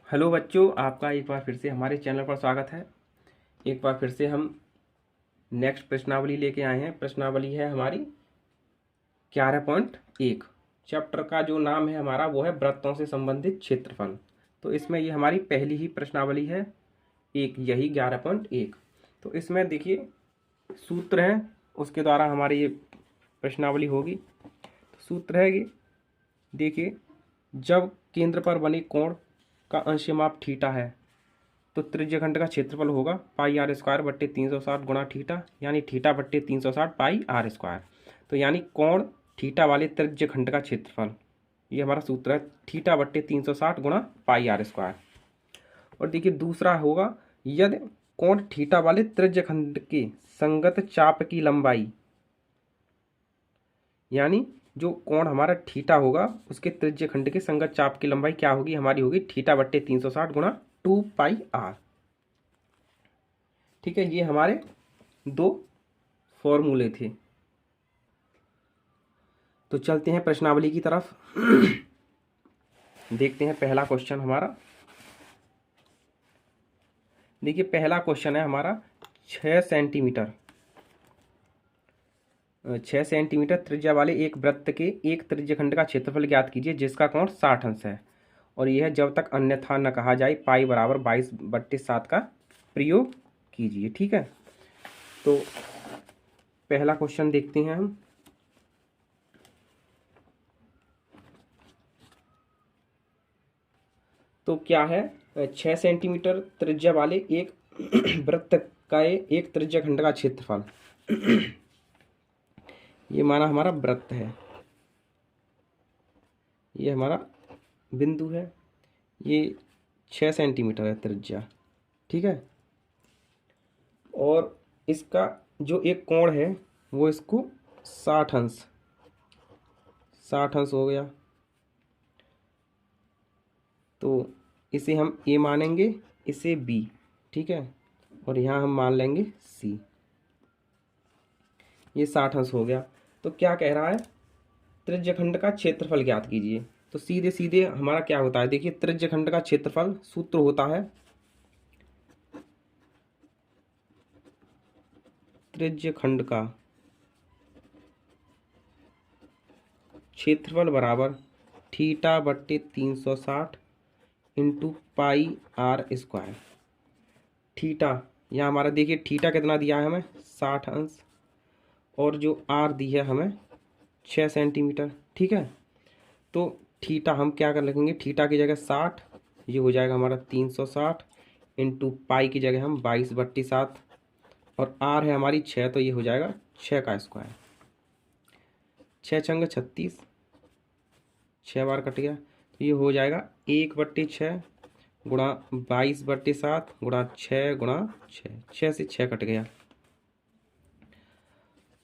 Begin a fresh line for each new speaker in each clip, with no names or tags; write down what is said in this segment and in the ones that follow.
Hello बच्चों, आपका एक बार फिर से हमारे चैनल पर स्वागत है। एक बार फिर से हम नेक्स्ट प्रश्नावली लेके आए हैं। प्रश्नावली है हमारी 11.1। चैप्टर का जो नाम है हमारा वो है वृत्तों से संबंधित क्षेत्रफल। तो इसमें ये हमारी पहली ही प्रश्नावली है, यही 11.1। तो इसमें देखिए सूत्र है, उसके द्वारा हमारी ये प्रश्नावली होगी। तो सूत्र है कि देखिए, जब केंद्र पर बने कोण का अंश माप थीटा है तो त्रिज्यखंड का क्षेत्रफल होगा पाई आर स्क्वायर बट्टे 360 गुणा थीटा, यानी थीटा बट्टे 360 पाई आर स्क्वायर। तो यानी कोण थीटा वाले त्रिज्यखंड का क्षेत्रफल, ये हमारा सूत्र है, थीटा बट्टे 360 गुणा पाई आर स्क्वायर। और देखिए दूसरा होगा, यदि कोण थीटा वाले त्रिज्यखंड के संगत चाप की लंबाई, यानी जो कोण हमारा थीटा होगा उसके त्रिज्यखंड के संगत चाप की लंबाई क्या होगी, हमारी होगी थीटा बट्टे 360 गुणा 2 पाई आर। ठीक है, ये हमारे दो फॉर्मूले थे। तो चलते हैं प्रश्नावली की तरफ। देखते हैं पहला क्वेश्चन हमारा। देखिए पहला क्वेश्चन है हमारा 6 सेंटीमीटर 6 सेंटीमीटर त्रिज्या वाले एक वृत्त के एक त्रिज्यखंड का क्षेत्रफल ज्ञात कीजिए जिसका कोण 60 अंश है, और यह है जब तक अन्यथा न कहा जाए पाई बराबर 22/7 का प्रयोग कीजिए। ठीक है, तो पहला क्वेश्चन देखते हैं हम। तो क्या है, 6 सेंटीमीटर त्रिज्या वाले एक वृत्त का एक त्रिज्यखंड का क्षेत्रफल। ये माना हमारा वृत्त है, ये हमारा बिंदु है, ये 6 सेंटीमीटर है त्रिज्या। ठीक है, और इसका जो एक कोण है वो इसको 60 अंश हो गया। तो इसे हम ए मानेंगे, इसे बी। ठीक है, और यहाँ हम मान लेंगे सी। ये 60 अंश हो गया। तो क्या कह रहा है, त्रिज्यखंड का क्षेत्रफल ज्ञात कीजिए। तो सीधे सीधे हमारा क्या होता है, देखिए त्रिज्यखंड का क्षेत्रफल सूत्र होता है त्रिज्यखंड का क्षेत्रफल बराबर थीटा बट्टे 360 into pi r square. Theta यहाँ हमारा देखिए थीटा कितना दिया है हमें 60 अंश, और जो आर दी है हमें 6 सेंटीमीटर। ठीक है, तो थीटा हम क्या कर लिखेंगे, थीटा की जगह 60, ये हो जाएगा हमारा 360 इंटू पाई की जगह हम 22/7, और आर है हमारी 6, तो ये हो जाएगा 6 का स्क्वायर। 6 छंग 36, 6 बार कट गया, तो ये हो जाएगा 1/6 गुणा 22/7 गुणा 6 गुणा 6, 6 से 6 कट गया,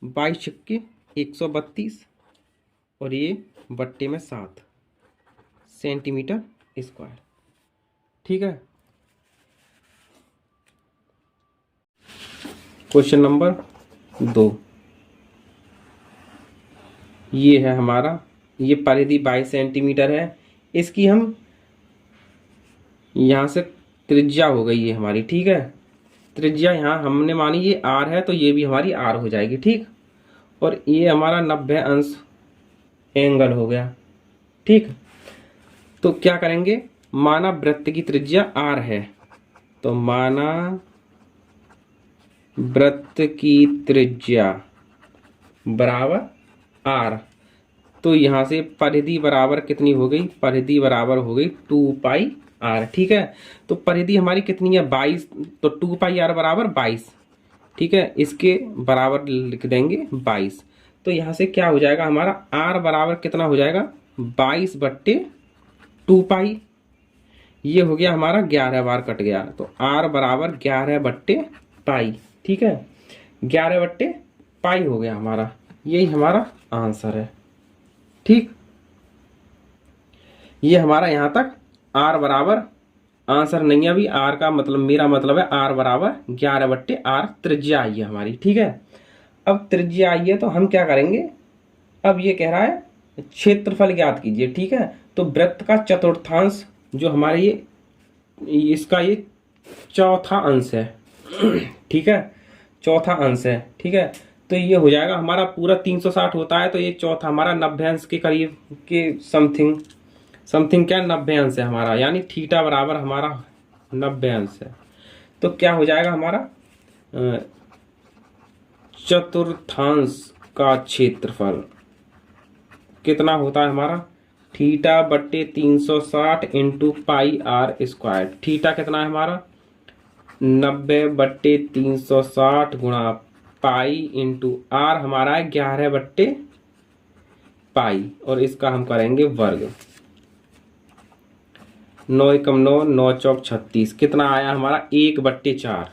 22 छक्के 132, और ये बट्टे में 7 सेंटीमीटर स्क्वायर। ठीक है, क्वेश्चन नंबर 2, ये है हमारा, ये परिधि 22 सेंटीमीटर है। इसकी हम यहाँ से त्रिज्या हो गई है हमारी। ठीक है, त्रिज्या यहाँ हमने मानी ये आर है, तो ये भी हमारी आर हो जाएगी। ठीक, और ये हमारा 90 अंश एंगल हो गया। ठीक, तो क्या करेंगे, माना वृत्त की त्रिज्या आर है, तो माना वृत्त की त्रिज्या बराबर आर, तो यहां से परिधि बराबर कितनी हो गई, परिधि बराबर हो गई 2 पाई आर। ठीक है, तो परिधि हमारी कितनी है 22, तो 2 पाई आर बराबर 22। ठीक है, इसके बराबर लिख देंगे 22। तो यहाँ से क्या हो जाएगा हमारा, आर बराबर कितना हो जाएगा 22/2 पाई। ये हो गया हमारा 11 बार कट गया, तो आर बराबर 11/पाई। ठीक है, 11/पाई हो गया हमारा, यही हमारा आंसर है। ठीक, ये हमारा यहाँ तक आर बराबर आंसर नहीं है अभी। आर का मतलब, मेरा मतलब है आर बराबर 11/आर त्रिज्या आई है हमारी। ठीक है, अब त्रिज्या आई है तो हम क्या करेंगे, अब ये कह रहा है क्षेत्रफल ज्ञात कीजिए। ठीक है, तो वृत्त का चतुर्थांश जो हमारे ये इसका ये चौथा अंश है। ठीक है, चौथा अंश है। ठीक है, तो ये हो जाएगा हमारा पूरा 360 होता है, तो ये चौथा हमारा 90 अंश के करीब के समथिंग समथिंग क्या 90 अंश है हमारा, यानी थीटा बराबर हमारा 90 अंश है। तो क्या हो जाएगा हमारा चतुर्थांश का क्षेत्रफल कितना होता है हमारा, थीटा बट्टे 360 into pi r square. Theta कितना है हमारा 90/360 गुणा पाई इंटू आर हमारा है 11/पाई, और इसका हम करेंगे वर्ग। 9 एकम 9, 9 चौक 36, कितना आया हमारा 1/4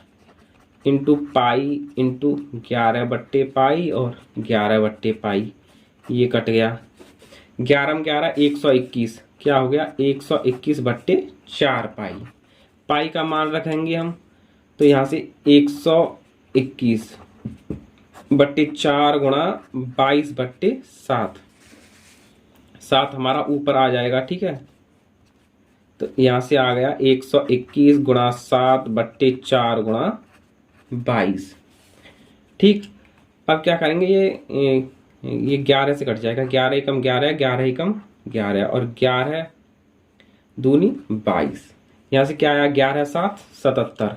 इंटू पाई इंटू 11/पाई और 11/पाई, ये कट गया। 11 में 11 121, क्या हो गया 121/4 पाई। पाई का मान रखेंगे हम, तो यहाँ से 121/4 गुणा 22/7, 7 हमारा ऊपर आ जाएगा। ठीक है, तो यहाँ से आ गया 121 गुणा 7/4 गुणा 22। ठीक, अब क्या करेंगे, ये 11 से कट जाएगा, 11 एकम 11, 11 एकम 11 और 11 दूनी 22। यहाँ से क्या आया 11 7 77,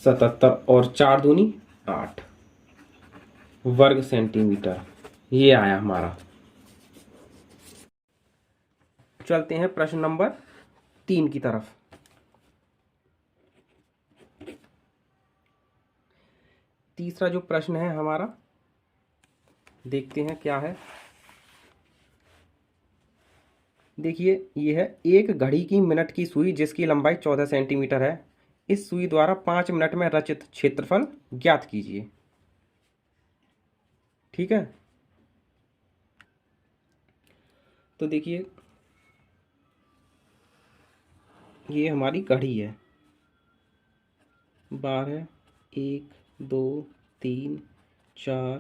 77 और 4 दूनी 8 वर्ग सेंटीमीटर, ये आया हमारा। चलते हैं प्रश्न नंबर 3 की तरफ। तीसरा जो प्रश्न है हमारा, देखते हैं क्या है। देखिए, ये है एक घड़ी की मिनट की सुई जिसकी लंबाई 14 सेंटीमीटर है। इस सुई द्वारा 5 मिनट में रचित क्षेत्रफल ज्ञात कीजिए। ठीक है, तो देखिए ये हमारी घड़ी है, बार है 1 2 3 4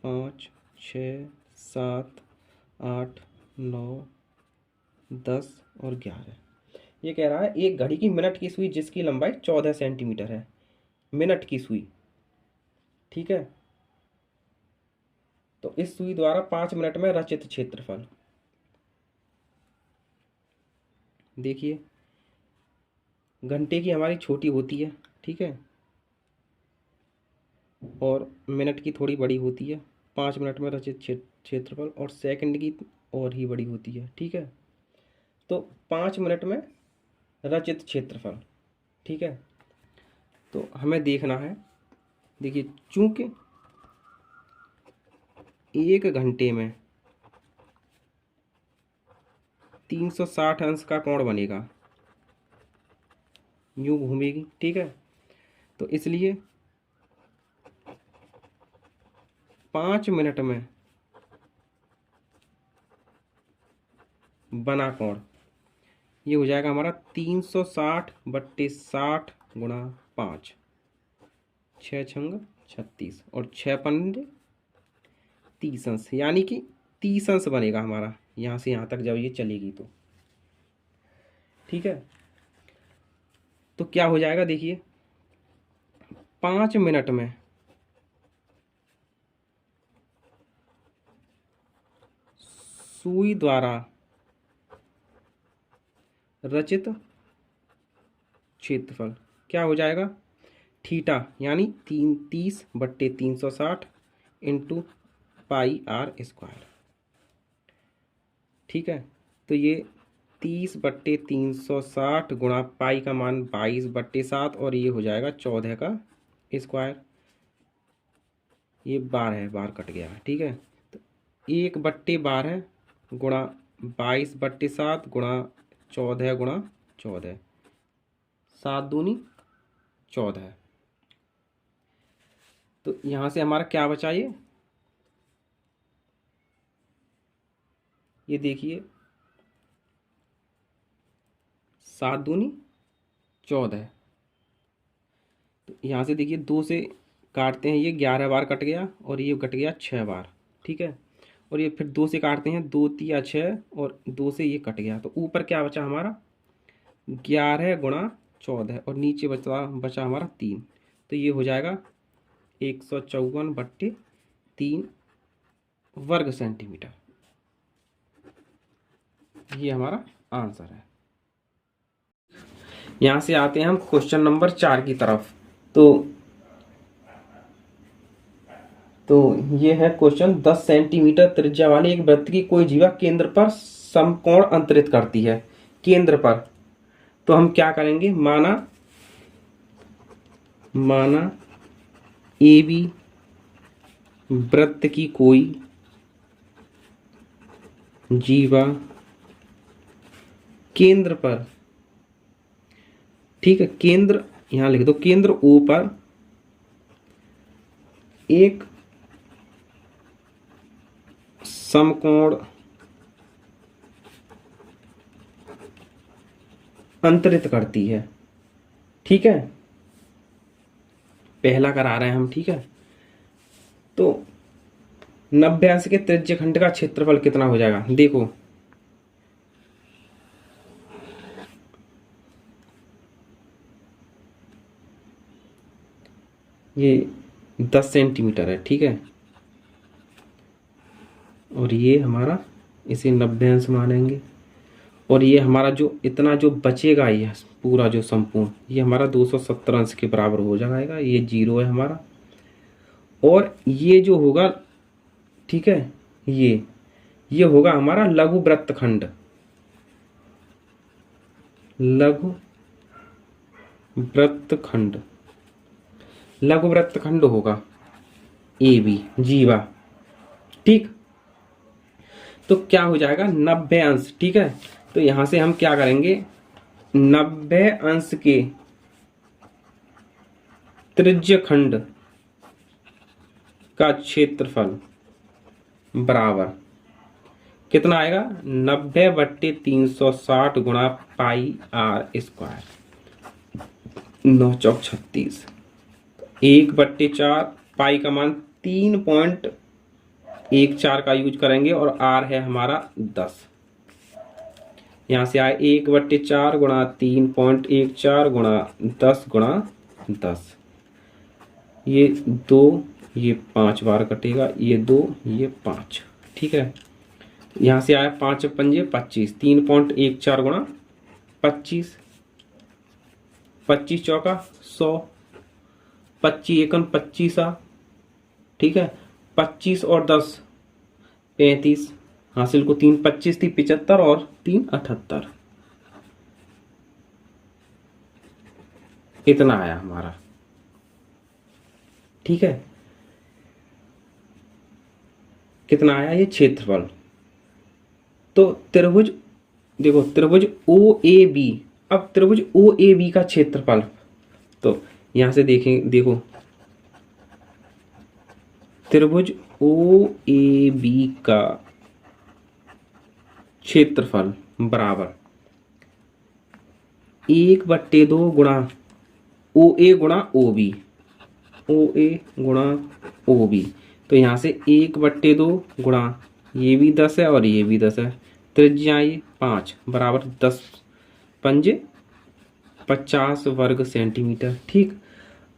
5 6 7 8 9 10 और 11। ये कह रहा है एक घड़ी की मिनट की सुई जिसकी लंबाई 14 सेंटीमीटर है, मिनट की सुई। ठीक है, तो इस सुई द्वारा 5 मिनट में रचित क्षेत्रफल। देखिए, घंटे की हमारी छोटी होती है, ठीक है, और मिनट की थोड़ी बड़ी होती है। 5 मिनट में रचित क्षेत्रफल, और सेकंड की और ही बड़ी होती है। ठीक है, तो 5 मिनट में रचित क्षेत्रफल। ठीक है, तो हमें देखना है। देखिए, चूंकि एक घंटे में 360 अंश का कोण बनेगा, यूं घूमेगी। ठीक है, तो इसलिए 5 मिनट में बना कोण ये हो जाएगा हमारा 360/60 गुणा 5, 6 छंग 36 और 6 पंजे 30 अंश, यानी कि 30 अंश बनेगा हमारा यहाँ से यहाँ तक जब ये चलेगी तो। ठीक है, तो क्या हो जाएगा, देखिए 5 मिनट में सुई द्वारा रचित क्षेत्रफल क्या हो जाएगा, थीटा यानी 30/360 इंटू पाई आर स्क्वायर। ठीक है, तो ये 30/360 गुणा पाई का मान 22/7 और ये हो जाएगा 14 का स्क्वायर। ये 12 बार कट गया है। ठीक है, तो 1/12 गुणा 22/7 गुणा 14 गुणा 14, 7 दूनी 14। तो यहाँ से हमारा क्या बचा, ये देखिए 7 दूनी 14। तो यहाँ से देखिए 2 से काटते हैं, ये 11 बार कट गया और ये कट गया 6 बार। ठीक है, और ये फिर 2 से काटते हैं, 2 तिया 6 और 2 से ये कट गया। तो ऊपर क्या बचा हमारा 11 गुणा 14 और नीचे बचा हमारा 3, तो ये हो जाएगा 154/3 वर्ग सेंटीमीटर। ये हमारा आंसर है। यहाँ से आते हैं हम क्वेश्चन नंबर 4 की तरफ। तो ये है क्वेश्चन। 10 सेंटीमीटर त्रिज्या वाली एक वृत्त की कोई जीवा केंद्र पर समकोण अंतरित करती है। केंद्र पर तो हम क्या करेंगे, माना ए बी वृत्त की कोई जीवा केंद्र पर, ठीक है, केंद्र यहां लिख दो, केंद्र ओ पर एक समकोण अंतरित करती है। ठीक है, पहला करा रहे हैं हम। ठीक है, तो 90 अंश के त्रिज्य खंड का क्षेत्रफल कितना हो जाएगा। देखो ये 10 सेंटीमीटर है। ठीक है, और ये हमारा, इसे 90 अंश मानेंगे, और ये हमारा जो इतना जो बचेगा, ये पूरा जो संपूर्ण, ये हमारा 270 अंश के बराबर हो जाएगा। ये 0 है हमारा, और ये जो होगा, ठीक है, ये होगा हमारा लघु वृत्तखंड। लघु वृत्तखंड होगा ए बी जीवा। ठीक, तो क्या हो जाएगा 90 अंश। ठीक है, तो यहां से हम क्या करेंगे, 90 अंश के त्रिज्य खंड का क्षेत्रफल बराबर कितना आएगा, 90/360 गुणा पाई आर स्क्वायर, 9 चौक 36, 1/4 पाई का मान 3.14 का यूज करेंगे, और आर है हमारा 10। यहां से आए 1/4 गुणा 3.14 गुणा 10 गुणा 10, ये 2, ये 5 बार कटेगा, ये 2, ये 5। ठीक है, यहां से आया 5 पंजे 25, 3.14 गुणा 25, 25 चौका 100, 25 एकन 25। ठीक है, 25 और 10 35, हासिल को 3 25 थी 75 और 3 78, इतना आया हमारा। ठीक है, कितना आया ये क्षेत्रफल। तो त्रिभुज, देखो त्रिभुज ओ ए बी, अब त्रिभुज ओ ए बी का क्षेत्रफल, तो यहां से देखें, देखो त्रिभुज ओ ए बी का क्षेत्रफल बराबर 1/2 गुणा ओ ए गुणा ओ बी, ओ ए गुणा ओ बी। तो यहां से 1/2 गुणा, ये भी 10 है और ये भी 10 है, त्रिज्या ये 5 बराबर 10 पंजे 50 वर्ग सेंटीमीटर। ठीक,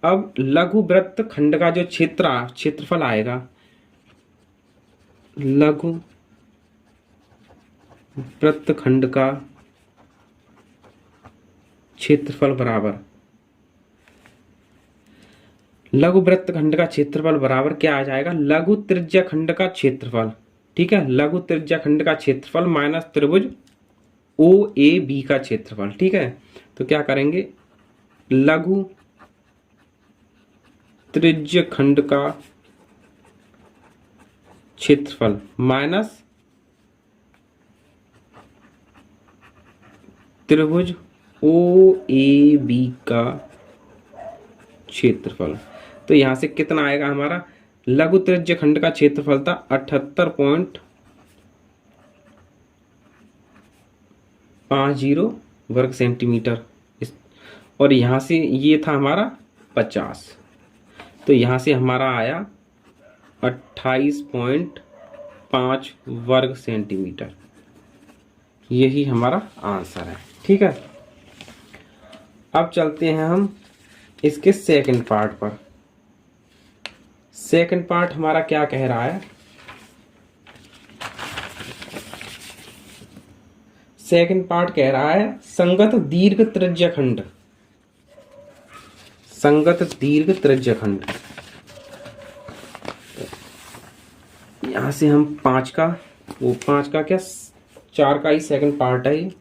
अब लघु वृत्त खंड का जो क्षेत्रफल आएगा, लघु वृत्त खंड का क्षेत्रफल बराबर, लघु वृत्त खंड का क्षेत्रफल बराबर क्या आ जाएगा, लघु त्रिज्या खंड का क्षेत्रफल। ठीक है, लघु त्रिज्या खंड का क्षेत्रफल माइनस त्रिभुज ओ ए बी का क्षेत्रफल। ठीक है, तो क्या करेंगे, लघु त्रिज्य खंड का क्षेत्रफल माइनस त्रिभुज ओ ए बी का क्षेत्रफल। तो यहां से कितना आएगा हमारा, लघु त्रिज्य खंड का क्षेत्रफल था 78.50 वर्ग सेंटीमीटर, और यहां से ये था हमारा 50, तो यहां से हमारा आया 28.5 वर्ग सेंटीमीटर। यही हमारा आंसर है। ठीक है, अब चलते हैं हम इसके सेकंड पार्ट पर। सेकंड पार्ट हमारा क्या कह रहा है? सेकंड पार्ट कह रहा है संगत दीर्घ त्रिज्यखंड। संगत दीर्घ त्रिज्यखंड। यहां से हम 5 का, वो 5 का क्या 4 का ही सेकंड पार्ट है ये।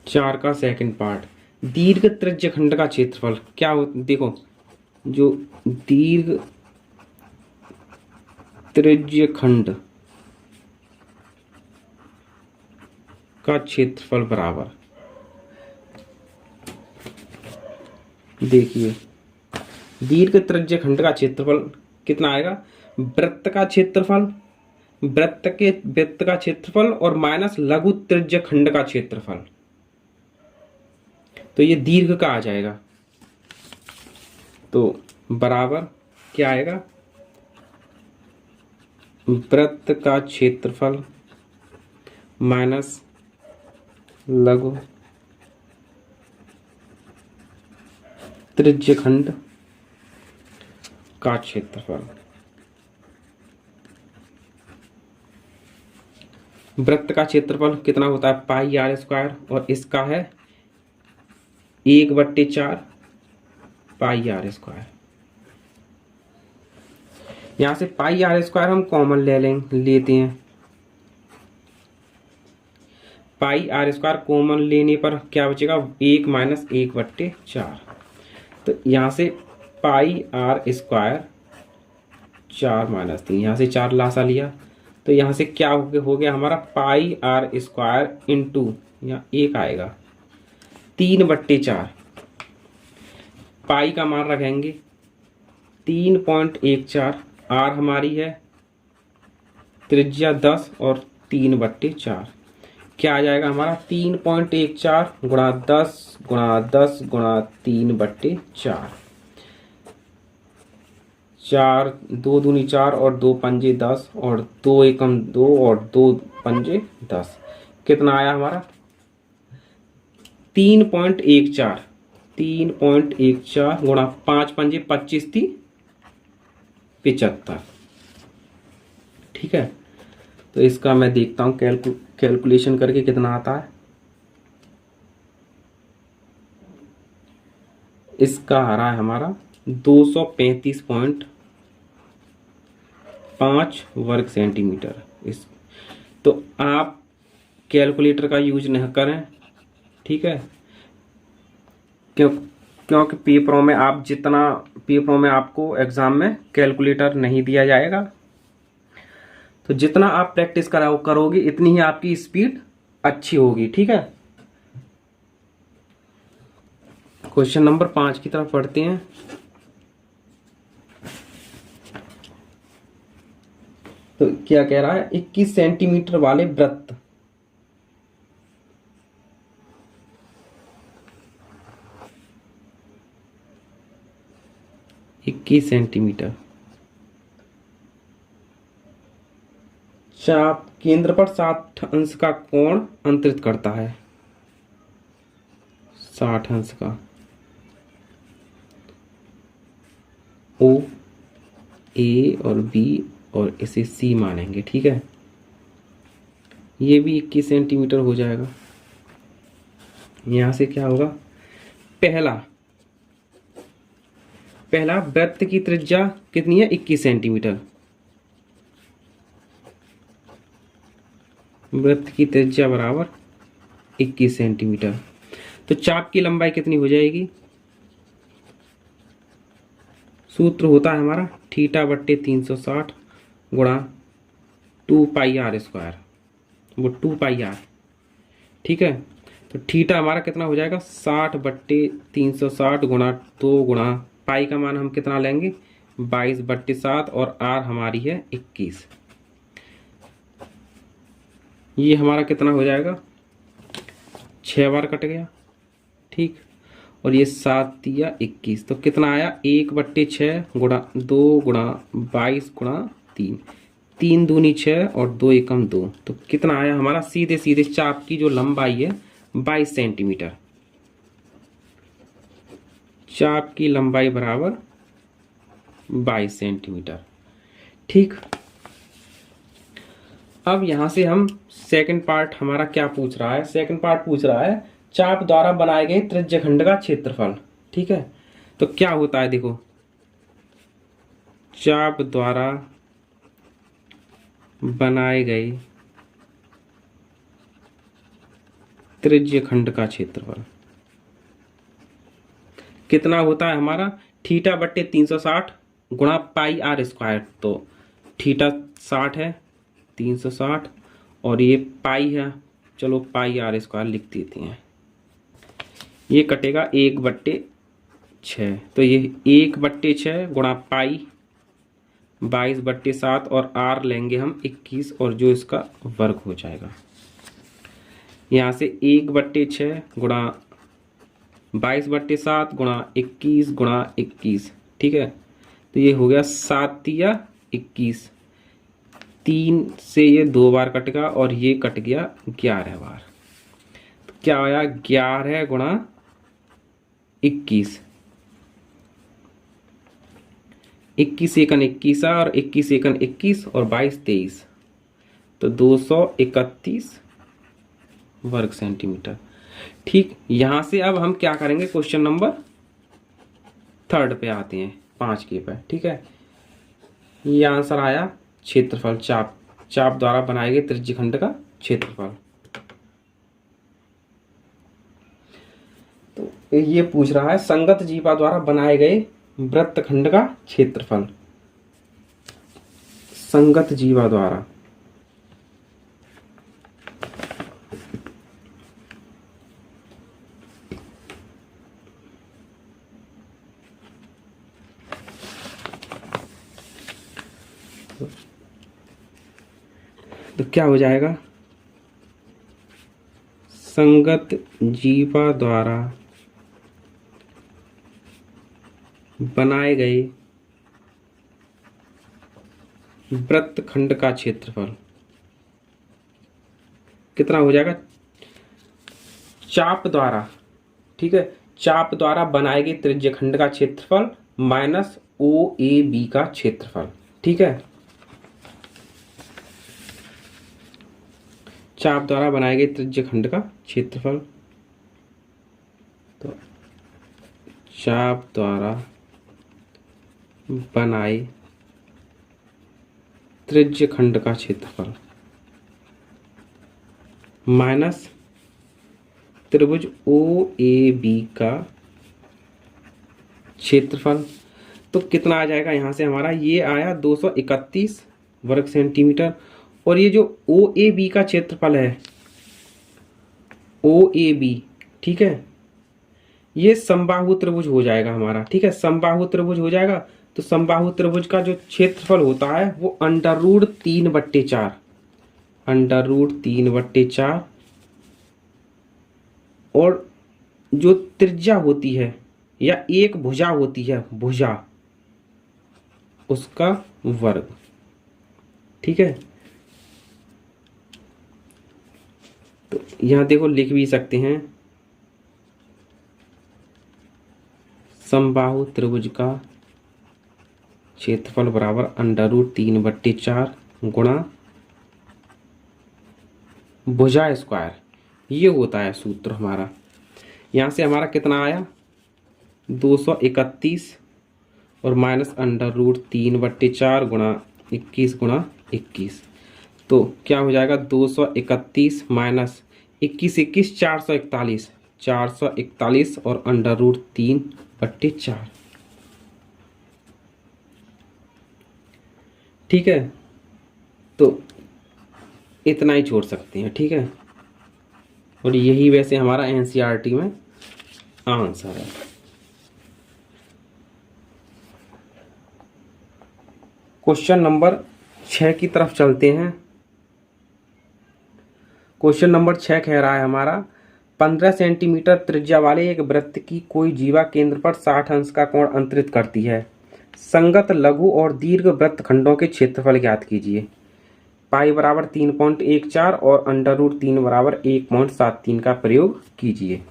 चार का सेकंड पार्ट, दीर्घ त्रिज्यखंड का क्षेत्रफल क्या हो, देखो जो दीर्घ त्रिज्यखंड का क्षेत्रफल बराबर, देखिए दीर्घ त्रिज्यखंड का क्षेत्रफल कितना आएगा? वृत्त का क्षेत्रफल, वृत्त का क्षेत्रफल और माइनस लघु त्रिज्यखंड का क्षेत्रफल, तो ये दीर्घ का आ जाएगा। तो बराबर क्या आएगा? वृत्त का क्षेत्रफल माइनस लघु त्रिज्यखंड का क्षेत्रफल। वृत्त का क्षेत्रफल कितना होता है? पाई आर स्क्वायर, और इसका है 1/4 पाई आर स्क्वायर। यहां से पाई आर स्क्वायर हम कॉमन लेते हैं। पाई आर स्क्वायर कॉमन लेने पर क्या बचेगा? 1 माइनस 1/4। तो यहां से पाई आर स्क्वायर 4 माइनस 3, यहां से 4 लासा लिया, तो यहां से क्या हो गया हमारा? पाई आर स्क्वायर इंटू यहाँ 1 आएगा 3/4। पाई का मान रखेंगे 3.14, आर हमारी है त्रिज्या 10 और 3/4, क्या आ जाएगा हमारा? 3.14 गुणा 10 गुणा 10 गुणा 3/4। 4 2 दूनी 4 और 2 पंजे 10 और 2 एकम 2 और 2 पंजे 10, कितना आया हमारा? 3.14। 3.14 गुणा 5 पंजे 25 थी 75। ठीक है, तो इसका मैं देखता हूं कैलकुलेशन करके कितना आता है। इसका आ रहा है हमारा 235.5 वर्ग सेंटीमीटर। इस तो आप कैलकुलेटर का यूज नहीं करें, ठीक है, क्योंकि पेपरों में आपको एग्जाम में कैलकुलेटर नहीं दिया जाएगा। तो जितना आप प्रैक्टिस करोगे इतनी ही आपकी स्पीड अच्छी होगी। ठीक है, क्वेश्चन नंबर 5 की तरफ पढ़ते हैं। तो क्या कह रहा है? 21 सेंटीमीटर वाले वृत्त, सेंटीमीटर चाप केंद्र पर 60 अंश का कोण अंतरित करता है। 60 अंश का। ओ, ए और बी और इसे सी मानेंगे। ठीक है, ये भी 21 सेंटीमीटर हो जाएगा। यहां से क्या होगा? पहला वृत्त की त्रिज्या कितनी है? 21 सेंटीमीटर। वृत्त की त्रिज्या बराबर 21 सेंटीमीटर। तो चाप की लंबाई कितनी हो जाएगी? सूत्र होता है हमारा θ/360 गुणा 2 पाई आर स्क्वायर, वो 2 पाई आर। ठीक है, तो थीटा हमारा कितना हो जाएगा? 60/360 गुणा 2 गुणा पाई का मान हम कितना लेंगे? 22/7 और आर हमारी है 21। ये हमारा कितना हो जाएगा? 6 बार कट गया। ठीक, और ये 7 या 21, तो कितना आया? 1/6 गुणा 2 गुणा 22 गुणा 3, 3 दूनी 6 और 2 एकम 2, तो कितना आया हमारा? सीधे सीधे चाप की जो लंबाई है 22 सेंटीमीटर, चाप की लंबाई बराबर 22 सेंटीमीटर। ठीक, अब यहां से हम सेकंड पार्ट हमारा क्या पूछ रहा है? सेकंड पार्ट पूछ रहा है चाप द्वारा बनाए गए त्रिज्यखंड का क्षेत्रफल। ठीक है, तो क्या होता है देखो, चाप द्वारा बनाए गए त्रिज्यखंड का क्षेत्रफल कितना होता है हमारा? थीटा बट्टे 360 गुणा पाई आर स्क्वायर। तो थीटा 60 है, 360 और ये पाई है, चलो पाई आर स्क्वायर लिख देते हैं। ये कटेगा 1/6, तो ये 1/6 गुणा पाई 22/7 और आर लेंगे हम 21 और जो इसका वर्ग हो जाएगा। यहाँ से 1/6 गुणा 22/7 गुणा 21 गुणा 21, ठीक है, तो ये हो गया 7 या 21, 3 से ये 2 बार कटेगा और ये कट गया 11 बार। तो क्या आया? 11 गुणा 21, 21 एकन 21 और 21 एकन 21 और 22 23, तो 231 वर्ग सेंटीमीटर। ठीक, यहां से अब हम क्या करेंगे? क्वेश्चन नंबर 3 पे आते हैं, 5 के पे। ठीक है, ये आंसर आया क्षेत्रफल, चाप द्वारा बनाए गए त्रिज्यखंड का क्षेत्रफल। तो ये पूछ रहा है संगत जीवा द्वारा बनाए गए वृत्तखंड का क्षेत्रफल। संगत जीवा द्वारा तो क्या हो जाएगा? संगत जीवा द्वारा बनाए गए वृत्तखंड का क्षेत्रफल कितना हो जाएगा? चाप द्वारा, ठीक है, चाप द्वारा बनाए गए त्रिज्यखंड का क्षेत्रफल माइनस OAB का क्षेत्रफल। ठीक है, चाप द्वारा बनाए गए त्रिज्यखंड का क्षेत्रफल, तो चाप द्वारा बनाए त्रिज्यखंड का क्षेत्रफल माइनस त्रिभुज OAB का क्षेत्रफल, तो कितना आ जाएगा? यहां से हमारा ये आया 231 वर्ग सेंटीमीटर, और ये जो OAB का क्षेत्रफल है, OAB, ठीक है, ये समबाहु त्रिभुज हो जाएगा हमारा। ठीक है, समबाहु त्रिभुज हो जाएगा, तो समबाहु त्रिभुज का जो क्षेत्रफल होता है वो √3/4, √3/4, और जो त्रिज्या होती है या एक भुजा होती है, भुजा, उसका वर्ग। ठीक है, तो यहां देखो लिख भी सकते हैं, समबाहु त्रिभुज का क्षेत्रफल बराबर √3/4 गुणा भुजा स्क्वायर, ये होता है सूत्र हमारा। यहां से हमारा कितना आया? 231 और माइनस √3/4 गुणा 21 गुणा 21, तो क्या हो जाएगा? 231 माइनस 21 21 441, 441 और √3/4। ठीक है, तो इतना ही छोड़ सकते हैं। ठीक है, और यही वैसे हमारा NCERT में आंसर है। क्वेश्चन नंबर 6 की तरफ चलते हैं। क्वेश्चन नंबर 6 कह रहा है हमारा 15 सेंटीमीटर त्रिज्या वाले एक वृत्त की कोई जीवा केंद्र पर 60 अंश का कोण अंतरित करती है। संगत लघु और दीर्घ वृत्तखंडों के क्षेत्रफल ज्ञात कीजिए। पाई बराबर 3.14 और अंडर रूट 3 बराबर 1.73 का प्रयोग कीजिए।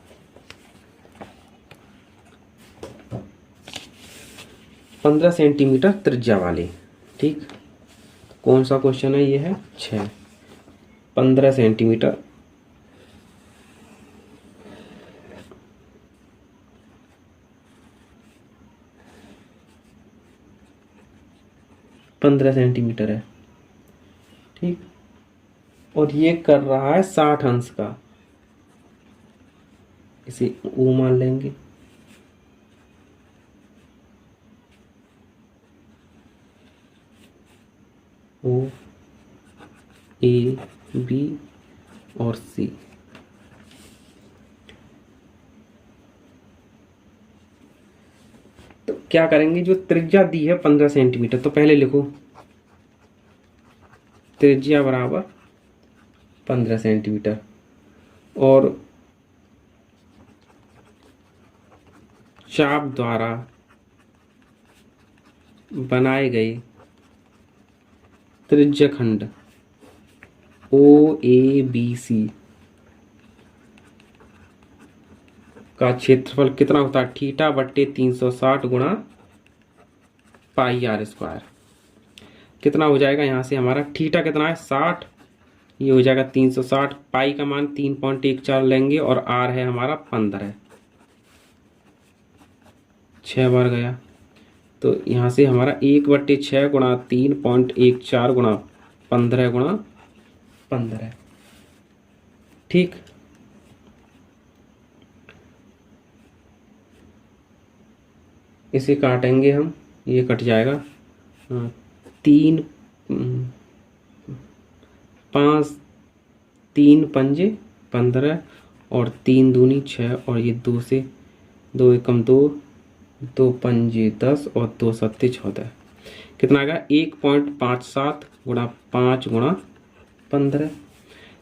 पंद्रह सेंटीमीटर त्रिज्या वाले, ठीक, कौन सा क्वेश्चन है? ये है 6। 15 सेंटीमीटर है, ठीक, और ये कर रहा है 60 अंश का, इसे ओ मान लेंगे। ओ, ए, बी और सी। तो क्या करेंगे, जो त्रिज्या दी है 15 सेंटीमीटर, तो पहले लिखो त्रिज्या बराबर 15 सेंटीमीटर और चाप द्वारा बनाए गए त्रिज्यखंड ओ ए बी सी का क्षेत्रफल कितना होता है? थीटा बट्टे 360 गुणा पाई आर स्क्वायर। कितना हो जाएगा यहाँ से हमारा? थीटा कितना है? 60, ये हो जाएगा 360। पाई का मान 3.14 लेंगे और आर है हमारा 15, 6 बार गया, तो यहाँ से हमारा 1/6 गुणा 3.14 गुणा 15 गुणा 15, ठीक। इसे काटेंगे हम, ये कट जाएगा। 3 5 3 पंजे 15 और 3 दूनी 6 और ये 2 से 2 एकम 2, 2 पंजे 10 और 2 सत्ते 14, कितना आएगा? 1.57 गुणा 5 गुणा 15।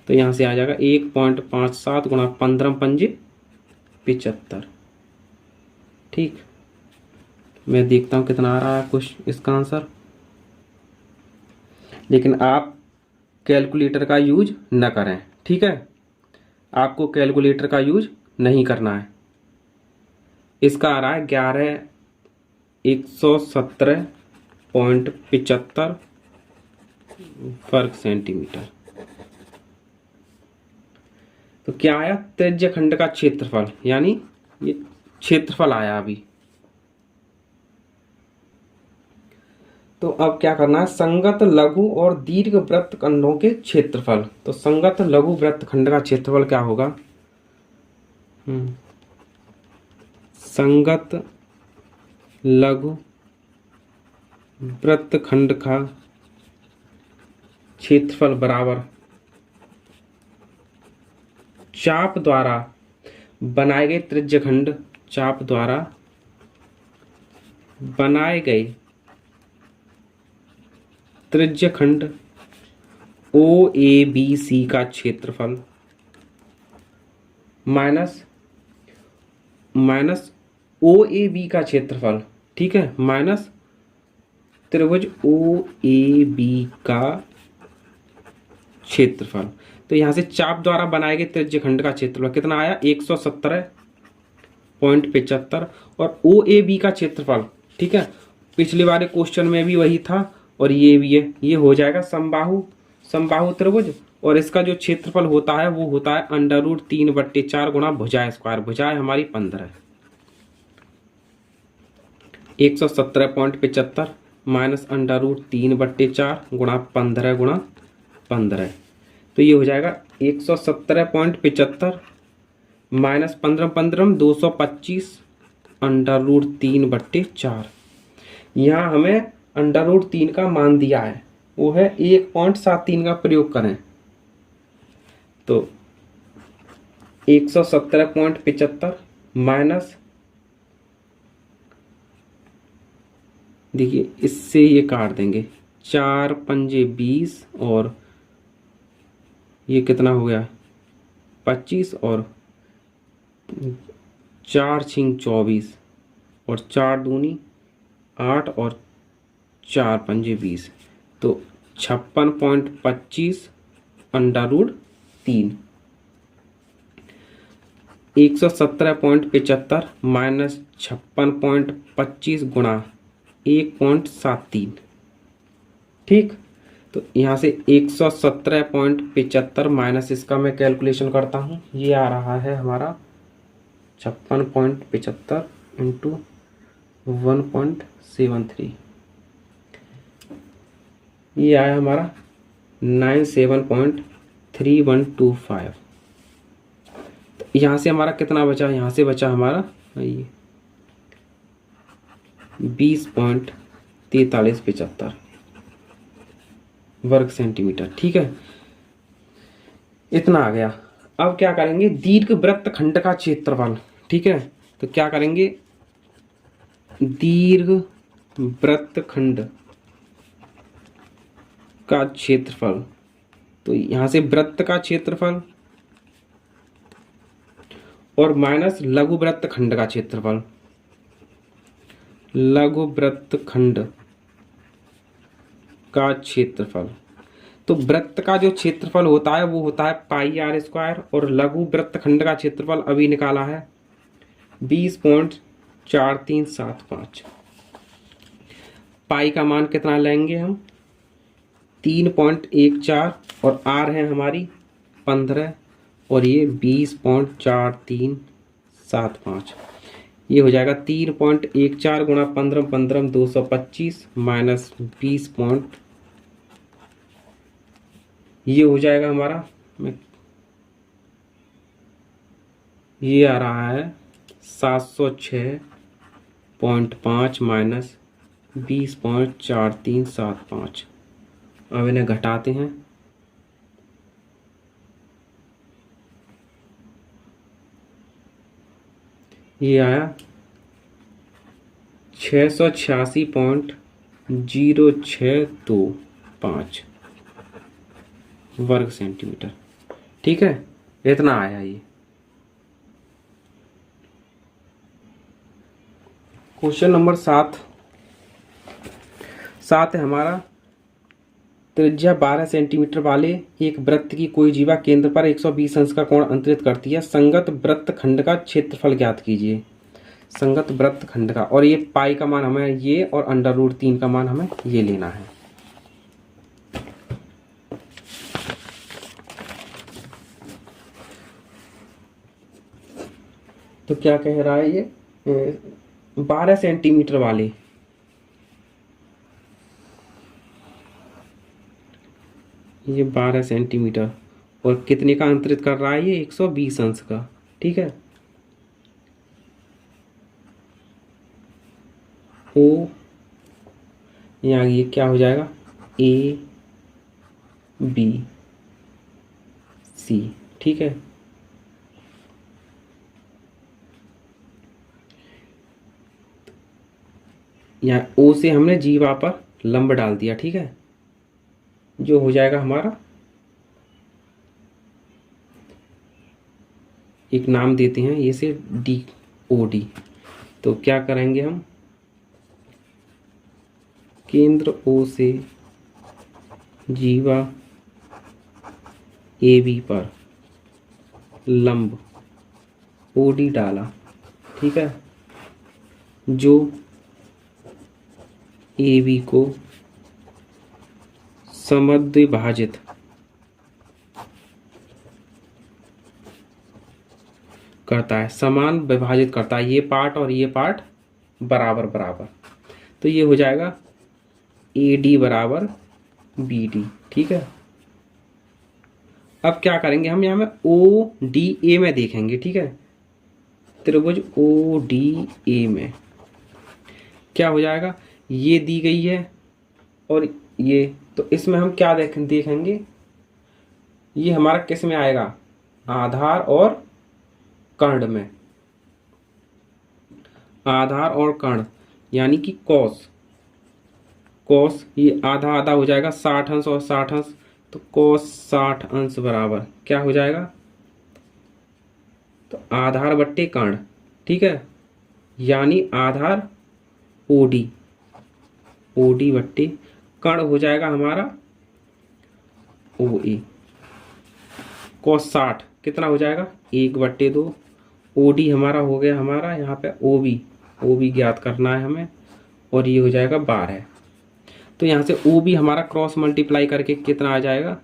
तो यहाँ से आ जाएगा 1.57 गुणा 15 पंजे 75, ठीक। मैं देखता हूँ कितना आ रहा है कुछ इसका आंसर, लेकिन आप कैलकुलेटर का यूज न करें, ठीक है, आपको कैलकुलेटर का यूज नहीं करना है। इसका आ रहा है 117.75 वर्ग सेंटीमीटर। तो क्या आया? त्रिज्यखंड का क्षेत्रफल, यानी ये क्षेत्रफल आया अभी। तो अब क्या करना है? संगत लघु और दीर्घ वृत्तखंडों के क्षेत्रफल। तो संगत लघु वृत्तखंड का क्षेत्रफल क्या होगा? संगत लघु वृत्तखंड का क्षेत्रफल बराबर चाप द्वारा बनाए गए त्रिज्यखंड, चाप द्वारा बनाए गए त्रिज्यखंड ओ ए बी सी का क्षेत्रफल माइनस ओ ए बी का क्षेत्रफल, ठीक है, माइनस त्रिभुज ओ ए बी का क्षेत्रफल। तो यहां से चाप द्वारा बनाए गए त्रिज्यखंड का क्षेत्रफल कितना आया? 117.75 और ओ ए बी का क्षेत्रफल, ठीक है, पिछले वाले क्वेश्चन में भी वही था और ये भी है, ये हो जाएगा समबाहु त्रिभुज, और इसका जो क्षेत्रफल होता है वो होता है अंडर रूट 3/4 गुणा भुजा स्क्वायर। भुजा हमारी 15, 117.75 माइनस अंडर रूट 3/4 गुणा 15 गुणा 15, तो ये हो जाएगा 117.75 माइनस 15 15 225 अंडर रूट 3/4। यहाँ हमें अंडर रूट 3 का मान दिया है, वो है 1.73 का प्रयोग करें, तो 117.75 माइनस, देखिए इससे ये काट देंगे, 4 पंजे 20 और ये कितना हो गया? 25 और 4 छिंग 24 और 4 दूनी 8 और 4 पंजे 20, तो 56.25 √3। 117.75 माइनस 56.25 गुणा 1.73। ठीक, तो यहाँ से 117.75 माइनस इसका मैं कैलकुलेशन करता हूँ, ये आ रहा है हमारा 56.75 इंटू 1.73, ये आया हमारा 97.3125। तो यहाँ से हमारा कितना बचा, यहाँ से बचा हमारा ये 20.4375 वर्ग सेंटीमीटर। ठीक है, इतना आ गया। अब क्या करेंगे, दीर्घ वृत्त खंड का क्षेत्रफल। ठीक है, तो क्या करेंगे, दीर्घ वृत्त खंड का क्षेत्रफल, तो यहां से वृत्त का क्षेत्रफल और माइनस लघु वृत्त खंड का क्षेत्रफल, लघु वृत्त खंड का क्षेत्रफल। तो वृत्त का जो क्षेत्रफल होता है वो होता है पाई आर स्क्वायर, और लघु वृत्त खंड का क्षेत्रफल अभी निकाला है 20.4375। पाई का मान कितना लेंगे हम, 3.14, और आर है हमारी 15, और ये 20.4375। ये हो जाएगा 3.14 गुणा 15 15 225 माइनस 20 ये हो जाएगा हमारा, ये आ रहा है 706.5 माइनस 20.4375। अब इन्हें घटाते हैं, ये आया 686.0625 वर्ग सेंटीमीटर। ठीक है, इतना आया ये। क्वेश्चन नंबर 7 है हमारा, त्रिज्या 12 सेंटीमीटर वाले एक वृत्त की कोई जीवा केंद्र पर 120 अंश का कोण अंतरित करती है, संगत वृत्त खंड का क्षेत्रफल ज्ञात कीजिए। संगत वृत्त खंड का, और ये पाई का मान हमें ये, और √3 का मान हमें ये लेना है। तो क्या कह रहा है ये, 12 सेंटीमीटर वाले, ये 12 सेंटीमीटर, और कितने का अंतरित कर रहा है ये, 120 अंश का। ठीक है, ओ यहाँ ये क्या हो जाएगा, ए बी सी। ठीक है, यहाँ ओ से हमने जीवा पर लंब डाल दिया। ठीक है, जो हो जाएगा हमारा, एक नाम देते हैं ये से डी ओ डी। तो क्या करेंगे हम, केंद्र ओ से जीवा ए बी पर लंब ओ डी डाला। ठीक है, जो ए बी को समद्विभाजित करता है, समान विभाजित करता है, ये पार्ट और ये पार्ट बराबर बराबर। तो ये हो जाएगा ए डी बराबर बी डी। ठीक है, अब क्या करेंगे हम, यहाँ में ओ डी ए में देखेंगे। ठीक है, त्रिभुज ओ डी ए में क्या हो जाएगा, ये दी गई है और ये, तो इसमें हम क्या देखेंगे, ये हमारा किस में आएगा, आधार और कर्ण में, आधार और कर्ण, यानी कि कॉस। कॉस ये आधा आधा हो जाएगा, 60 अंश और 60 अंश, तो कॉस 60 अंश बराबर क्या हो जाएगा, तो आधार बट्टे कर्ण। ठीक है, यानी आधार ओडी, ओडी बट्टे कर्ण हो जाएगा हमारा ओ ए। कॉस 60 कितना हो जाएगा 1/2। ओ डी हमारा हो गया हमारा यहाँ पे ओ बी ज्ञात करना है हमें, और ये हो जाएगा 12। तो यहाँ से ओ बी हमारा क्रॉस मल्टीप्लाई करके कितना आ जाएगा,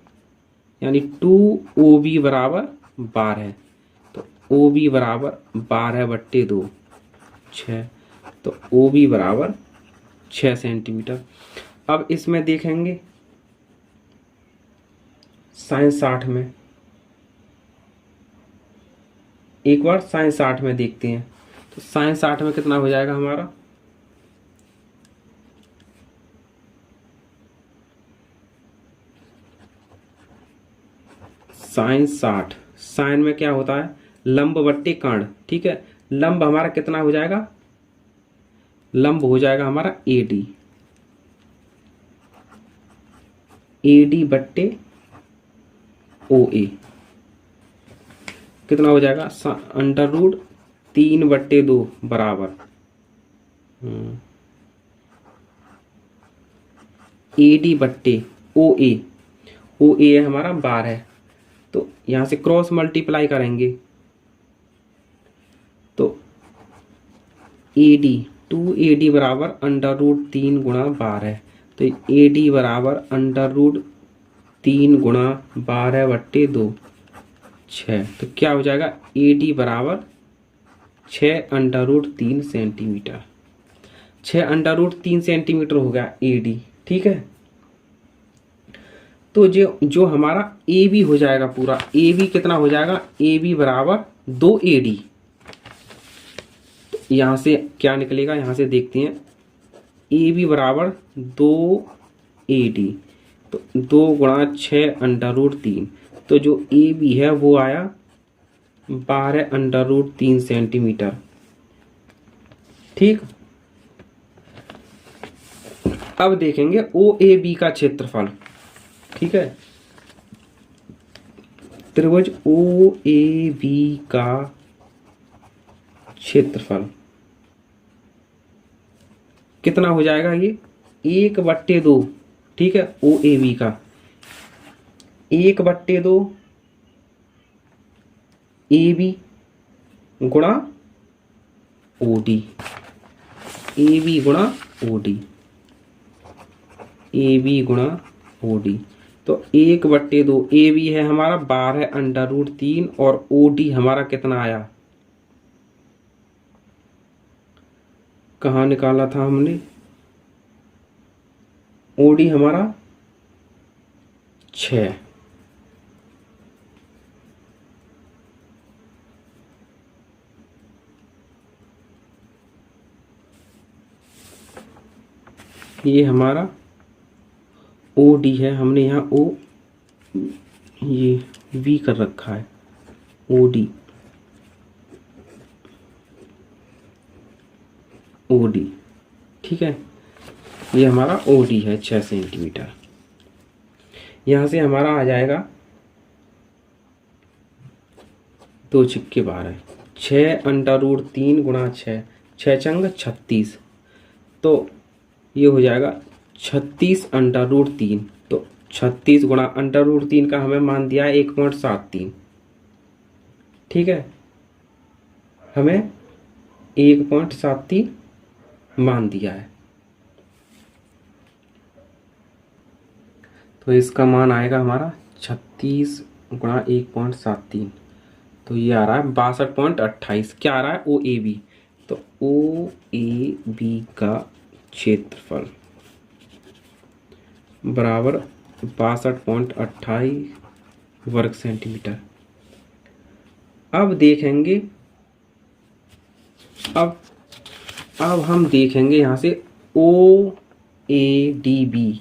यानी 2OB बराबर 12। तो ओ बी बराबर 12/2 6। तो ओ बी बराबर 6 सेंटीमीटर। अब इसमें देखेंगे sin 60 में, एक बार sin 60 में देखते हैं। तो sin 60 में कितना हो जाएगा हमारा, sin 60, साइन में क्या होता है लंब बट्टे कर्ण, ठीक है। लंब हमारा कितना हो जाएगा, लंब हो जाएगा हमारा AD बट्टे OA कितना हो जाएगा √3/2 बराबर AD बट्टे OA है हमारा 12। तो यहाँ से क्रॉस मल्टीप्लाई करेंगे तो AD 2AD बराबर √3 गुणा 12। तो AD बराबर √3 गुणा 12/2 6। तो क्या हो जाएगा AD बराबर 6√3 सेंटीमीटर। 6√3 सेंटीमीटर हो गया AD, ठीक है। तो जो हमारा AB हो जाएगा पूरा, AB कितना हो जाएगा, AB बराबर 2AD। तो यहाँ से क्या निकलेगा, यहाँ से देखते हैं AB बराबर 2AD। तो 2 गुणा 6√3। तो जो AB है वो आया 12√3 सेंटीमीटर, ठीक। अब देखेंगे OAB का क्षेत्रफल, ठीक है। त्रिभुज OAB का क्षेत्रफल कितना हो जाएगा, ये 1/2, ठीक है। OAB का 1/2 AB गुणा OD, AB गुणा OD, AB गुणा OD। तो 1/2 AB है हमारा 12√3 और OD हमारा कितना आया, कहाँ निकाला था हमने, OD हमारा 6। ये हमारा OD है, हमने यहाँ ये V कर रखा है OD, ठीक है। ये हमारा OD है 6 सेंटीमीटर। यहाँ से हमारा आ जाएगा 2 छिक्के 12, 6√3 गुणा 6, 6 चंग 36। तो ये हो जाएगा 36√3। तो 36 गुणा √3 का हमें मान दिया है 1.73, ठीक है। हमें 1.73 मान दिया है। तो इसका मान आएगा हमारा 36 गुणा 1.73। तो ये आ रहा है 62.28। क्या आ रहा है OAB। तो OAB का क्षेत्रफल बराबर 62.28 वर्ग सेंटीमीटर। अब देखेंगे, अब हम देखेंगे यहाँ से OADB,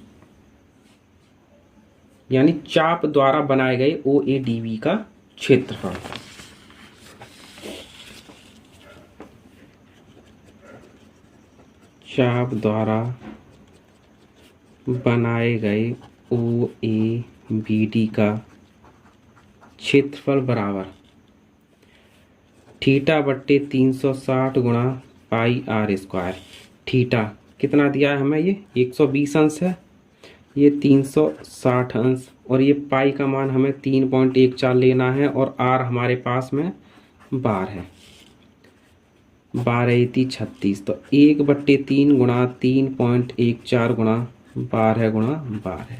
यानी चाप द्वारा बनाए गए OADB का क्षेत्रफल। चाप द्वारा बनाए गए OABD का क्षेत्रफल बराबर θ/360 गुणा πr²। थीटा कितना दिया है हमें, ये 120 अंश है। ये 360 अंश, और ये पाई का मान हमें 3.14 लेना है, और आर हमारे पास में बार है, 12×36। तो 1/3 गुणा 3.14 गुणा 12 गुणा 12,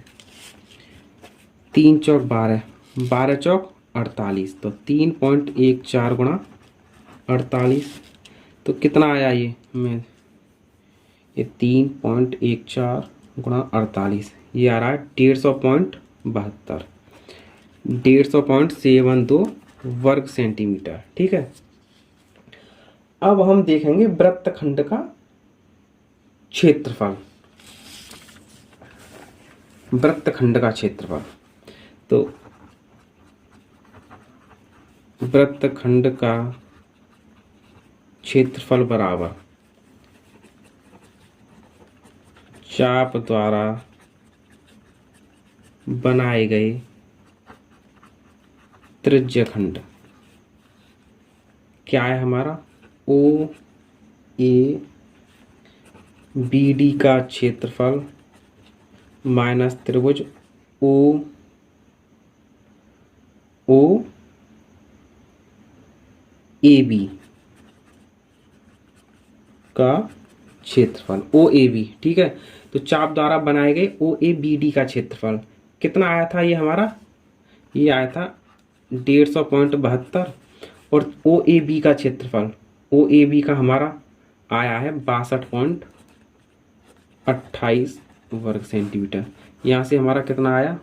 3×4 = 12, 12×4 = 48। तो 3.14 गुणा 48, तो कितना आया ये हमें, ये 3.14 गुणा 48, ये आ रहा है 150.72, 150.72 वर्ग सेंटीमीटर। ठीक है, अब हम देखेंगे वृत्तखंड का क्षेत्रफल। वृत्तखंड का क्षेत्रफल, तो वृत्तखंड का क्षेत्रफल बराबर चाप द्वारा बनाए गए त्रिज्यखंड, क्या है हमारा, ओ ए बी डी का क्षेत्रफल माइनस त्रिभुज ओ ओ ए बी का क्षेत्रफल, ओ ए बी। ठीक है, तो चाप द्वारा बनाए गए ओ ए बी डी का क्षेत्रफल कितना आया था, ये हमारा, ये आया था 150.72, और ओ ए बी का क्षेत्रफल, ओ ए बी का हमारा आया है 62.28 वर्ग सेंटीमीटर। यहाँ से हमारा कितना आया,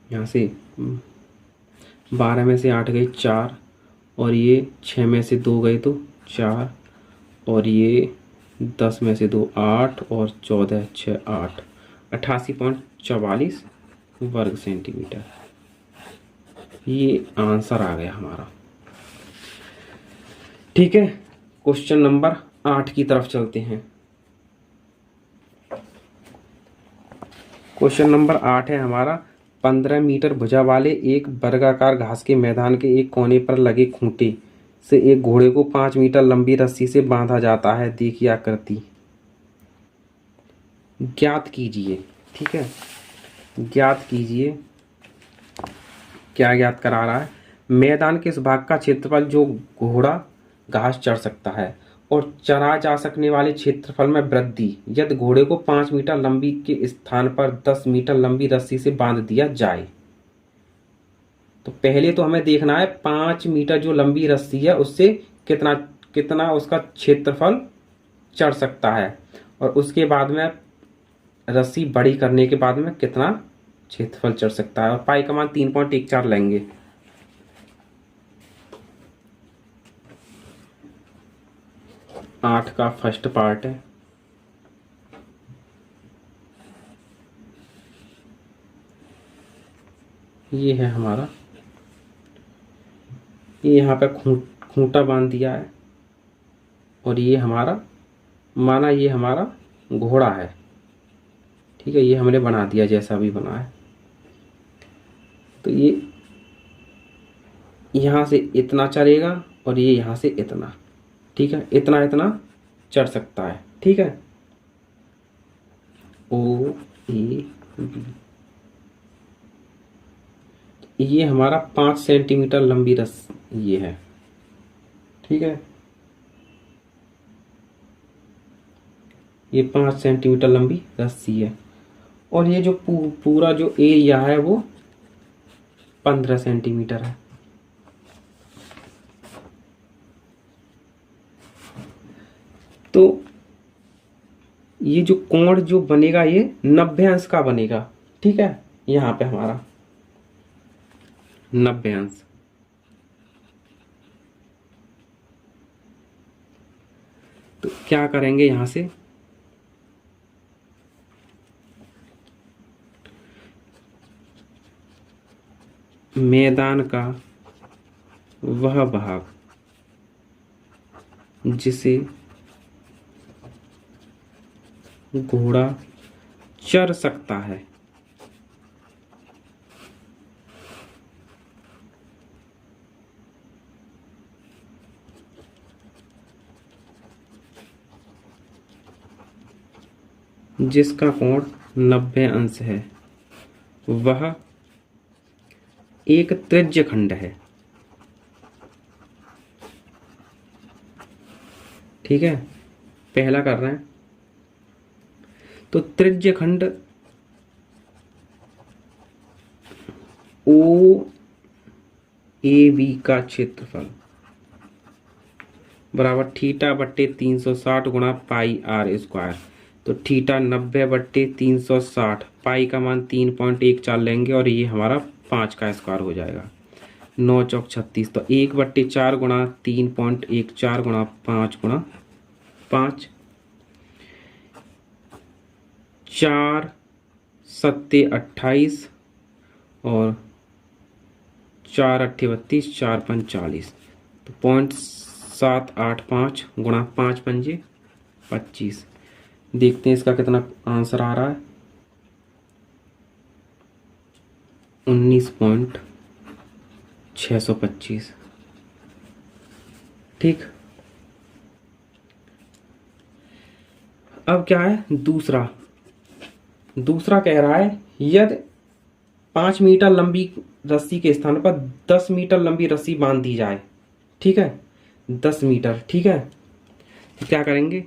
यहाँ से 12 में से 8 गई 4, और ये 6 में से 2 गए तो 4, और ये 10 में से 2 8, और 14 6 8, 88.44 वर्ग सेंटीमीटर। ये आंसर आ गया हमारा। ठीक है, क्वेश्चन नंबर 8 की तरफ चलते हैं। क्वेश्चन नंबर 8 है हमारा, 15 मीटर भुजा वाले एक वर्गाकार घास के मैदान के एक कोने पर लगे खूंटे से एक घोड़े को 5 मीटर लंबी रस्सी से बांधा जाता है, देखिए आकृति, ज्ञात कीजिए। ठीक है, ज्ञात कीजिए, क्या ज्ञात करा रहा है, मैदान के इस भाग का क्षेत्रफल जो घोड़ा घास चढ़ सकता है और चरा जा सकने वाले क्षेत्रफल में वृद्धि यदि घोड़े को 5 मीटर लंबी के स्थान पर 10 मीटर लंबी रस्सी से बांध दिया जाए। तो पहले तो हमें देखना है 5 मीटर जो लंबी रस्सी है उससे कितना कितना उसका क्षेत्रफल चढ़ सकता है, और उसके बाद में रस्सी बड़ी करने के बाद में कितना क्षेत्रफल चढ़ सकता है, और पाई का मान 3.14 लेंगे। आठ का फर्स्ट पार्ट है, ये है हमारा, ये यहाँ पे खूंटा बांध दिया है, और ये हमारा, माना ये हमारा घोड़ा है। ठीक है, ये हमने बना दिया जैसा भी बना है, तो ये यहाँ से इतना चढ़ेगा और ये यहाँ से इतना। ठीक है, इतना इतना चढ़ सकता है। ठीक है, ओ ए बी, ये हमारा 5 सेंटीमीटर लंबी रस ये है। ठीक है, ये 5 सेंटीमीटर लंबी रस्सी है, और ये जो पूरा जो एरिया है वो 15 सेंटीमीटर है। तो ये जो कोण जो बनेगा ये 90 अंश का बनेगा। ठीक है, यहाँ पे हमारा 90 अंश। तो क्या करेंगे यहाँ से, मैदान का वह भाग जिसे घोड़ा चढ़ सकता है जिसका कोण 90 अंश है वह एक त्रिज्य खंड है। ठीक है, पहला कर रहे हैं। तो त्रिज्य खंड ओ ए बी का क्षेत्रफल बराबर थीटा बट्टे 360 गुणा पाई आर स्क्वायर। तो थीटा 90/360, पाई का मान 3.14 लेंगे और ये हमारा 5 का स्क्वायर हो जाएगा। 9 चौक 36, तो 1/4 गुणा 3.14 गुणा 5 गुणा 5, 4 सत्ते 28 और 4 अट्ठे 32, 4 पंच 40। तो 0.785 गुणा 5 पंजे 25। देखते हैं इसका कितना आंसर आ रहा है। 19.625। ठीक, अब क्या है दूसरा कह रहा है यदि 5 मीटर लंबी रस्सी के स्थान पर 10 मीटर लंबी रस्सी बांध दी जाए। ठीक है, 10 मीटर। ठीक है, तो क्या करेंगे,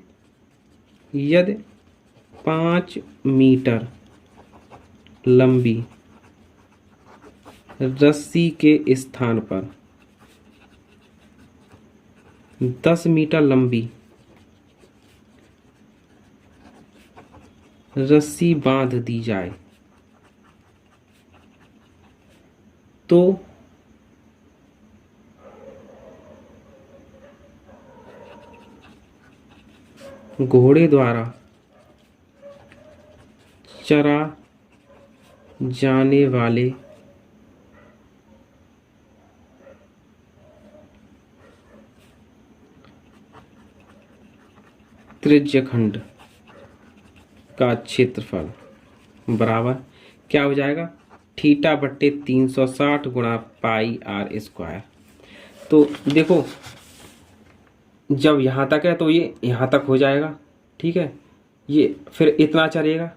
यदि 5 मीटर लंबी रस्सी के स्थान पर 10 मीटर लंबी रस्सी बांध दी जाए तो घोड़े द्वारा चरा जाने वाले त्रिज्यखंड का क्षेत्रफल बराबर क्या हो जाएगा, थीटा बट्टे 360 गुणा पाई आर स्क्वायर। तो देखो जब यहाँ तक है तो ये यहाँ तक हो जाएगा। ठीक है, ये फिर इतना चलेगा।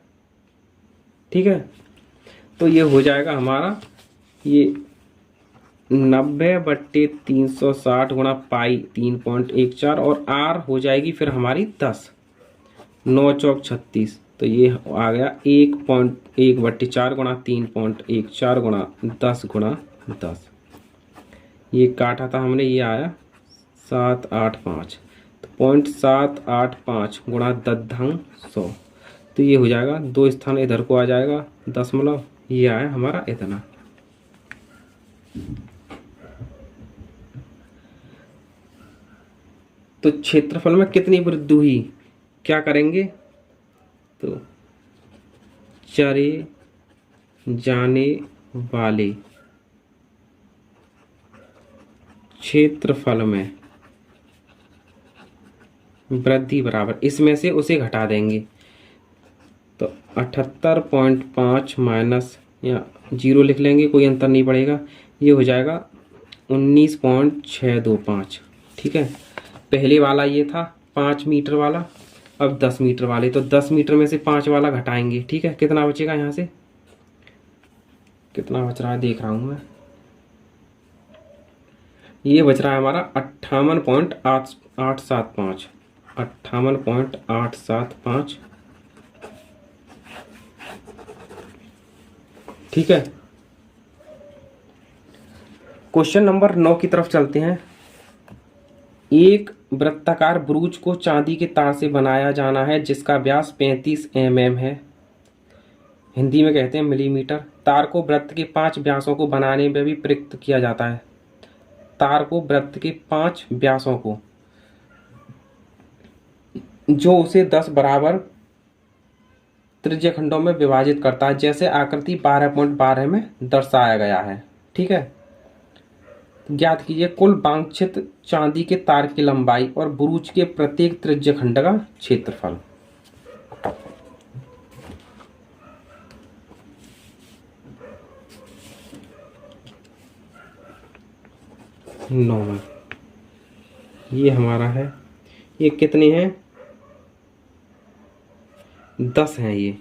ठीक है, तो ये हो जाएगा हमारा ये 90/360 गुणा पाई 3.14 और आर हो जाएगी फिर हमारी 10। 9 चौक 36, तो ये आ गया 1.1/4 गुणा 3.14 गुणा 10 गुणा 10। ये काटा था हमने, ये आया 785। तो 0.785 गुणा 10^100, तो ये हो जाएगा 2 स्थान इधर को आ जाएगा दशमलव, ये आया हमारा इतना। तो क्षेत्रफल में कितनी वृद्धि हुई, क्या करेंगे, तो चरे जाने वाले क्षेत्रफल में वृद्धि बराबर इसमें से उसे घटा देंगे। तो 78.5 माइनस या 0 लिख लेंगे, कोई अंतर नहीं पड़ेगा। ये हो जाएगा 19.625। ठीक है, पहले वाला ये था 5 मीटर वाला, अब 10 मीटर वाले। तो 10 मीटर में से 5 वाला घटाएंगे। ठीक है, कितना बचेगा, यहाँ से कितना बच रहा है देख रहा हूँ मैं। ये बच रहा है हमारा 58.875। 58.875। ठीक है, क्वेश्चन नंबर 9 की तरफ चलते हैं। एक वृत्ताकार ब्रूच को चांदी के तार से बनाया जाना है जिसका व्यास 35 mm है, हिंदी में कहते हैं मिलीमीटर। तार को वृत्त के 5 व्यासों को बनाने में भी प्रयुक्त किया जाता है। तार को वृत्त के 5 व्यासों को, जो उसे 10 बराबर त्रिज्यखंडों में विभाजित करता है, जैसे आकृति 12.12 में दर्शाया गया है। ठीक है, ज्ञात कीजिए कुल वांछित चांदी के तार की लंबाई और ब्रूच के प्रत्येक त्रिज्यखंड का क्षेत्रफल। नॉर्मल ये हमारा है, ये कितने हैं, 10 हैं ये।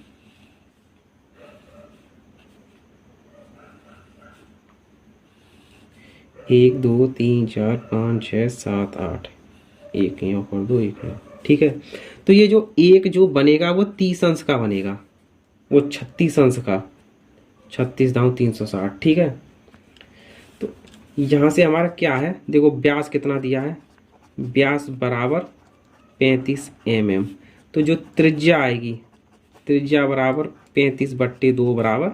एक दो तीन चार पाँच छः सात आठ, एक यहाँ कर दो, एक यहाँ, ठीक है। तो ये जो एक जो बनेगा वो 30 अंश का बनेगा, वो 36 अंश का, 36 दाऊ 360, ठीक है। तो यहाँ से हमारा क्या है, देखो व्यास कितना दिया है, व्यास बराबर 35 mm। तो जो त्रिज्या आएगी, त्रिज्या बराबर 35/2 बराबर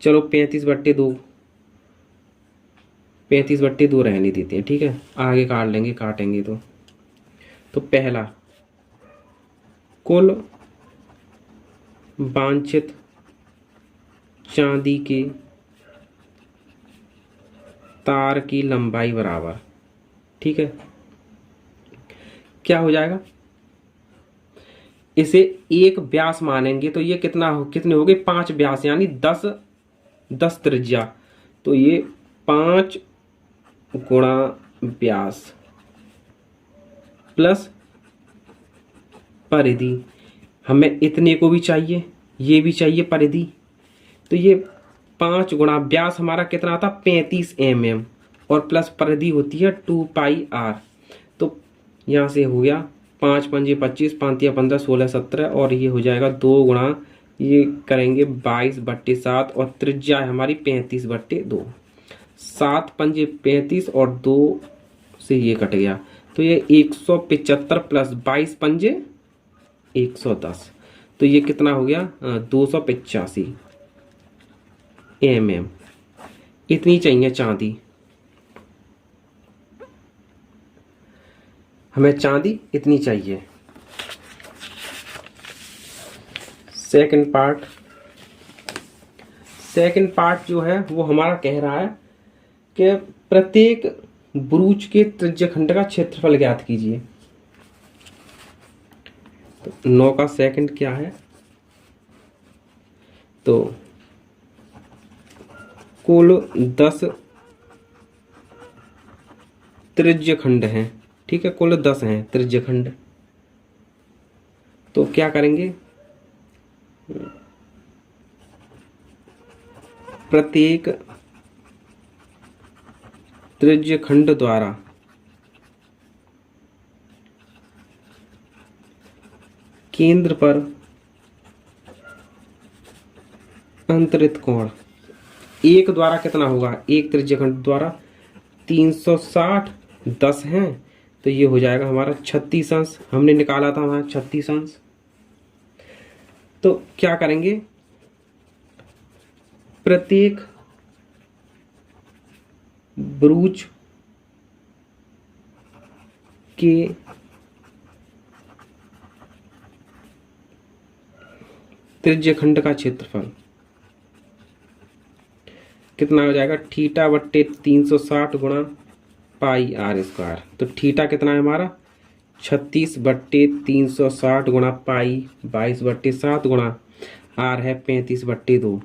चलो 35/2, 35/2 रहने देते हैं, ठीक है, आगे काट लेंगे, काटेंगे तो पहला कुल वांछित चांदी के तार की लंबाई बराबर, ठीक है, क्या हो जाएगा, इसे एक व्यास मानेंगे तो ये कितने हो गए, 5 व्यास, यानी 10 त्रिज्या। तो ये 5 गुणा व्यास प्लस परिधि, हमें इतने को भी चाहिए, ये भी चाहिए परिधि। तो ये 5 गुणा व्यास हमारा कितना आता, 35 mm, और प्लस परिधि होती है 2πr। तो यहाँ से हो गया 5 पंजे 25, 5 या 15, 16 17, और ये हो जाएगा 2 गुणा, ये करेंगे 22/7, और त्रिज्या है हमारी 35/2, 7 पंजे 35 और 2 से ये कट गया, तो ये 175 प्लस 22 पंजे 110, तो ये कितना हो गया 285 mm। इतनी चाहिए चांदी, हमें चांदी इतनी चाहिए। सेकंड पार्ट जो है वो हमारा कह रहा है कि प्रत्येक ब्रूच के त्रिज्यखंड का क्षेत्रफल ज्ञात कीजिए। तो 9 का सेकंड क्या है, तो कुल 10 त्रिज्यखंड हैं, ठीक है, कुल 10 हैं त्रिज्यखंड। तो क्या करेंगे, प्रत्येक त्रिज्यखंड द्वारा केंद्र पर अंतरित कोण, एक द्वारा कितना होगा, एक त्रिज्यखंड द्वारा 360, 10 हैं, तो ये हो जाएगा हमारा 36 अंश, हमने निकाला था वहां 36 अंश। तो क्या करेंगे, प्रत्येक ब्रूच के त्रिज्यखंड का क्षेत्रफल कितना हो जाएगा, θ/360 गुणा πr²। तो थीटा कितना है हमारा 36/360 गुणा पाई 22/7 गुणा r है 35/2,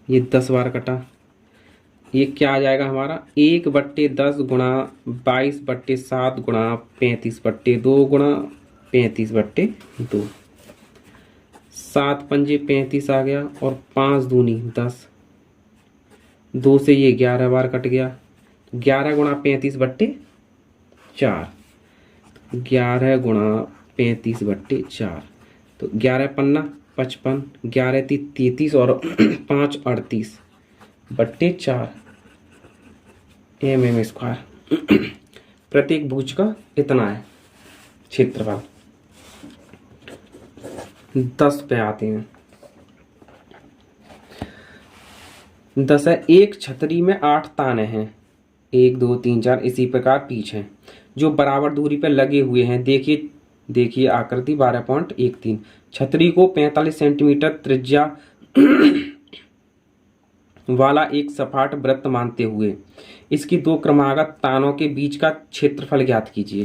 ये 10 बार कटा, ये क्या आ जाएगा हमारा 1/10 गुणा 22/7 गुणा 35/2 गुणा 35/2, 7 पंजे 35 आ गया, और 5 दूनी 10, 2 से ये 11 बार कट गया, 11 गुणा 35/4, 11 गुणा 35/4, तो 11 पन्ना 55, 11 × 33 और 5 38/4 mm²। प्रत्येक भुज का इतना है क्षेत्रफल। 10 पे आते हैं, 10 है, एक छतरी में 8 ताने हैं, 1 2 3 4 इसी प्रकार पीछ हैं जो बराबर दूरी पर लगे हुए हैं। देखिए आकृति 12.13। छतरी को 45 सेंटीमीटर त्रिज्या वाला एक सपाट वृत्त मानते हुए इसकी 2 क्रमागत तानों के बीच का क्षेत्रफल ज्ञात कीजिए।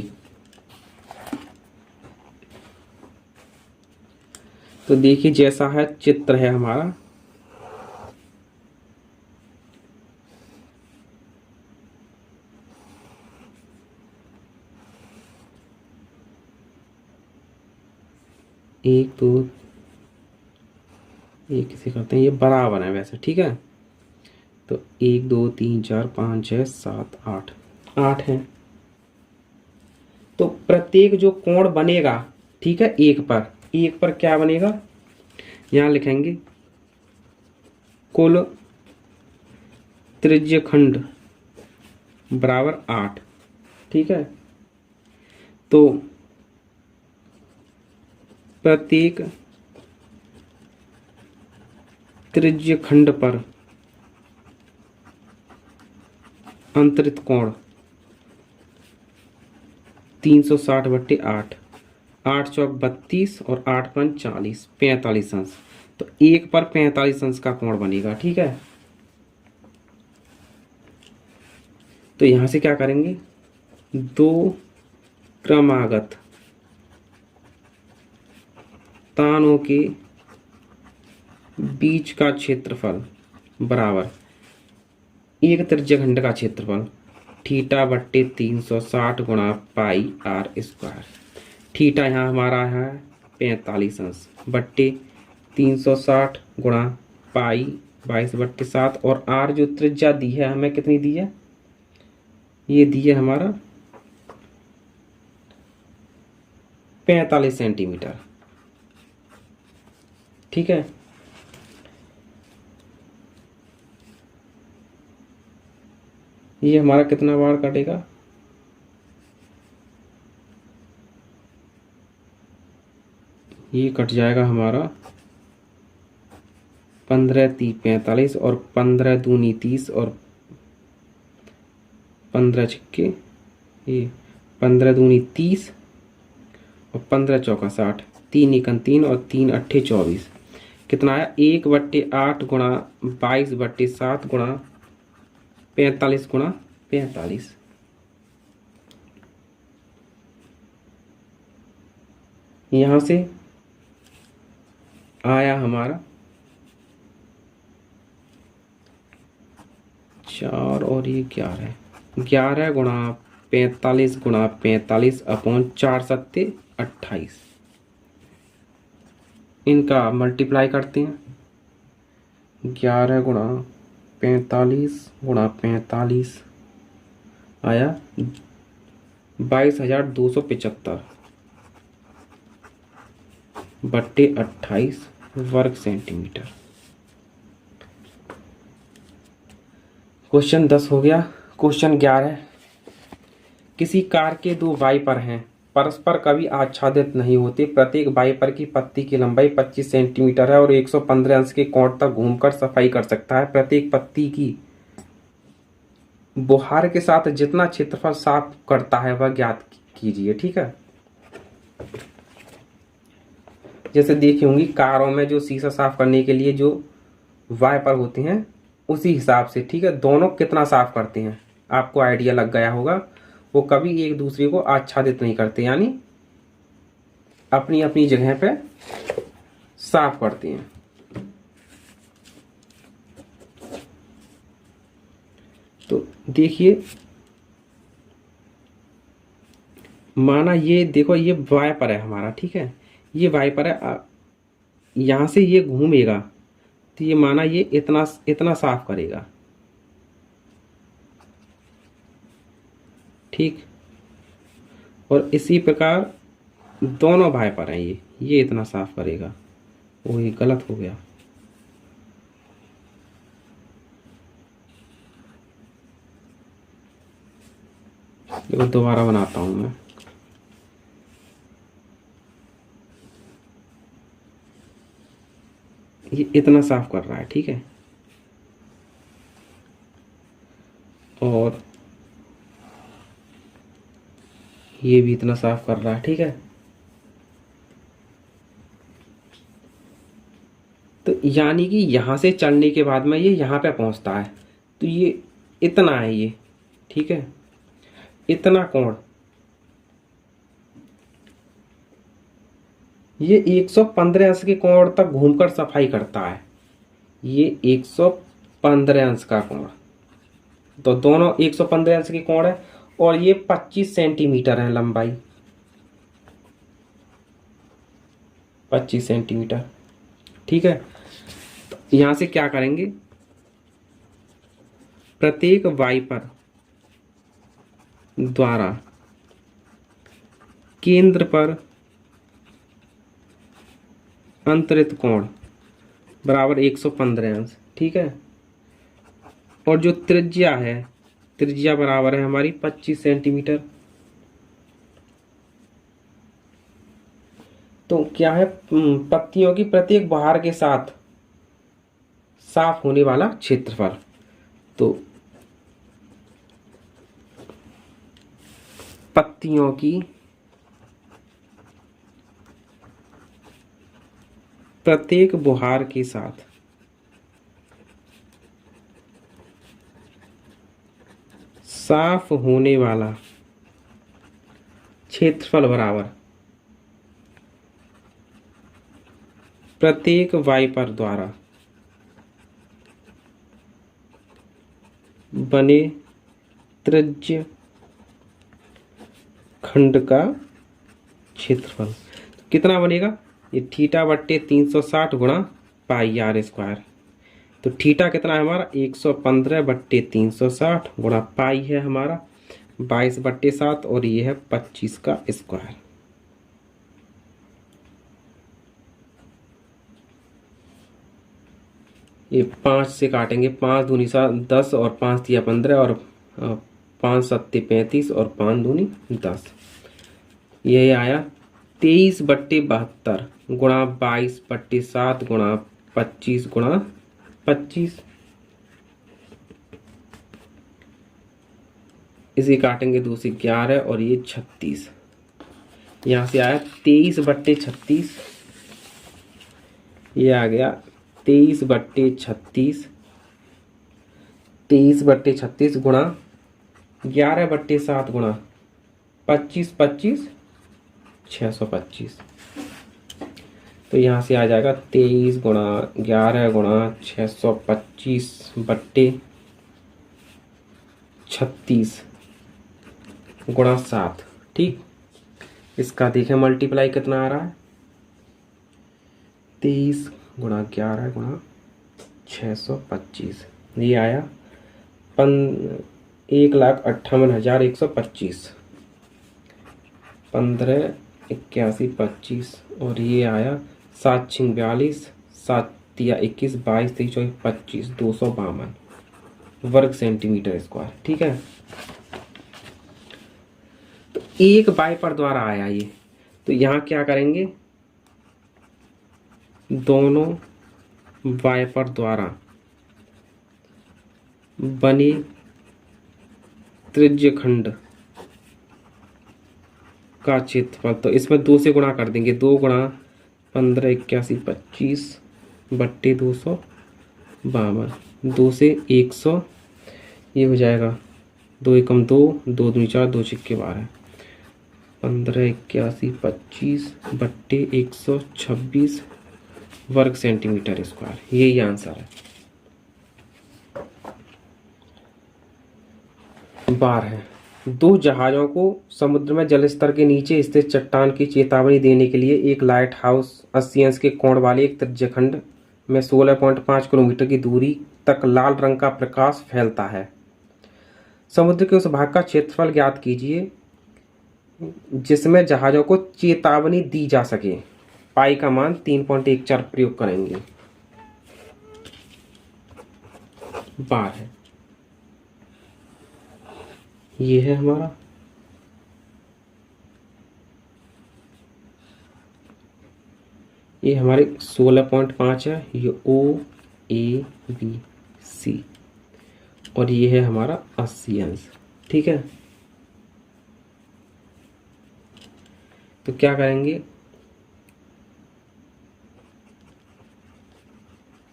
तो देखिए जैसा है चित्र है हमारा, 1 2 एक किसे करते हैं, ये बराबर है वैसे, ठीक है। तो 1 2 3 4 5 6 7 8, 8 है। तो प्रत्येक जो कोण बनेगा, ठीक है, एक पर क्या बनेगा, यहां लिखेंगे कुल त्रिज्यखंड बराबर 8, ठीक है। तो प्रत्येक त्रिज्यखंड पर अंतरित कोण 360/8, 8 चौक 32 और 8 पंच 40, 45 अंश। तो एक पर 45 अंश का कोण बनेगा, ठीक है। तो यहां से क्या करेंगे, दो क्रमागत तानों के बीच का क्षेत्रफल बराबर एक त्रिज्यखंड का क्षेत्रफल θ/360 गुणा पाई आर स्क्वायर। थीटा यहाँ हमारा है 45 अंश बट्टे 360 गुणा पाई 22/7, और आर जो त्रिज्या दी है हमें कितनी दी है, ये दी है हमारा 45 सेंटीमीटर, ठीक है। ये हमारा कितना बार कटेगा, ये कट जाएगा हमारा 15 × 3 = 45 और 15 दूनी 30 और 15 छिक्के, ये 15 दूनी 30 और 15 चौका 60, 3 एकम 3 और 3 अट्ठे 24, कितना आया 1/8 गुणा 22/7 गुणा 45 गुणा 45। यहां से आया हमारा 4 और ये 11, 11 गुणा 45 गुणा 45 अपॉन 4 सत्ते 28। इनका मल्टीप्लाई करते हैं, 11 गुणा 45 गुणा 45 आया 22,275 बट्टे 28 वर्ग सेंटीमीटर। क्वेश्चन 10 हो गया। क्वेश्चन 11, किसी कार के दो वाइपर हैं, परस्पर कभी आच्छादित नहीं होते। प्रत्येक वाइपर की पत्ती की लंबाई 25 सेंटीमीटर है और 115 अंश के कोण तक घूमकर सफाई कर सकता है। प्रत्येक पत्ती की बुहार के साथ जितना क्षेत्रफल साफ करता है वह ज्ञात कीजिए, ठीक है। जैसे देखी होंगी कारों में जो शीशा साफ करने के लिए जो वाइपर होते हैं उसी हिसाब से, ठीक है, दोनों कितना साफ करते हैं आपको आइडिया लग गया होगा। वो कभी एक दूसरे को आच्छादित नहीं करते, यानी अपनी अपनी जगह पे साफ करते हैं। तो देखिए, माना ये देखो ये वाइपर है हमारा, ठीक है, ये वाइपर है, यहां से ये घूमेगा तो ये माना ये इतना इतना साफ करेगा, ठीक। और इसी प्रकार दोनों वाइपर हैं, ये इतना साफ करेगा। वो ये गलत हो गया, देखो दोबारा बनाता हूं मैं। ये इतना साफ कर रहा है, ठीक है, और ये भी इतना साफ कर रहा है, ठीक है। तो यानी कि यहां से चलने के बाद में ये यहां पे पहुंचता है, तो ये इतना है, ये ठीक है, इतना कोण, ये 115 अंश के कोण तक घूमकर सफाई करता है। ये 115 अंश का कोण, तो दोनों 115 अंश के कोण है, और ये 25 सेंटीमीटर है लंबाई। 25 सेंटीमीटर। ठीक है, तो यहाँ से क्या करेंगे, प्रत्येक वाइपर द्वारा केंद्र पर अंतरित कोण बराबर 115 अंश। ठीक है, और जो त्रिज्या है, त्रिज्या बराबर है हमारी 25 सेंटीमीटर। तो क्या है, पत्तियों की प्रत्येक बहार के साथ साफ होने वाला क्षेत्रफल। तो पत्तियों की प्रत्येक बुहार के साथ साफ होने वाला क्षेत्रफल बराबर प्रत्येक वाइपर द्वारा बने त्रिज्य खंड का क्षेत्रफल। कितना बनेगा, ये थीटा बट्टे 360 गुणा पाई आर स्क्वायर। तो थीटा कितना है हमारा, 115 बट्टे 360 गुणा पाई है हमारा 22/7, और ये है 25 का स्क्वायर। ये 5 से काटेंगे, 5 दूनी 10 और 5 तिया 15 और 5 सत्ते 35 और 5 दूनी 10। ये आया 23/72 गुणा 22/7 गुणा 25 गुणा 25। इसे काटेंगे 2 से 11 और ये 36। यहाँ से आया 23/36। ये आ गया 23/36। 23/36 गुणा 11/7 गुणा 25/25 625। तो यहाँ से आ जाएगा 23 गुणा 11 गुणा 625/36 गुणा 7। ठीक, इसका देखें मल्टीप्लाई कितना आ रहा है, 23 गुणा 11 गुणा 625। ये आया 1,58,125। 158125 और ये आया 7×42 7×21 22 23 24 25 252 वर्ग सेंटीमीटर स्क्वायर। ठीक है, तो एक वाइपर द्वारा आया ये। तो यहाँ क्या करेंगे, दोनों वाइपर द्वारा बने त्रिज्य खंड का क्षेत्रफल। तो इसमें 2 से गुणा कर देंगे, 2 गुणा 158125 बट्टे 252, 2 से 100, ये हो जाएगा 2 एकम 2, 2 दूनी 4, 2 छिक्के 12, 158125 बट्टे 126 वर्ग सेंटीमीटर स्क्वायर। यही आंसर है। 12 दो जहाज़ों को समुद्र में जलस्तर के नीचे स्थित चट्टान की चेतावनी देने के लिए एक लाइट हाउस 80 अंश के कोण वाले एक त्रिज्यखंड में 16.5 किलोमीटर की दूरी तक लाल रंग का प्रकाश फैलता है। समुद्र के उस भाग का क्षेत्रफल ज्ञात कीजिए जिसमें जहाज़ों को चेतावनी दी जा सके। पाई का मान 3.14 प्रयोग करेंगे। 12 ये है हमारा, ये हमारे 16.5 है, ये OABC, और ये है हमारा 80 अंश। ठीक है, तो क्या करेंगे,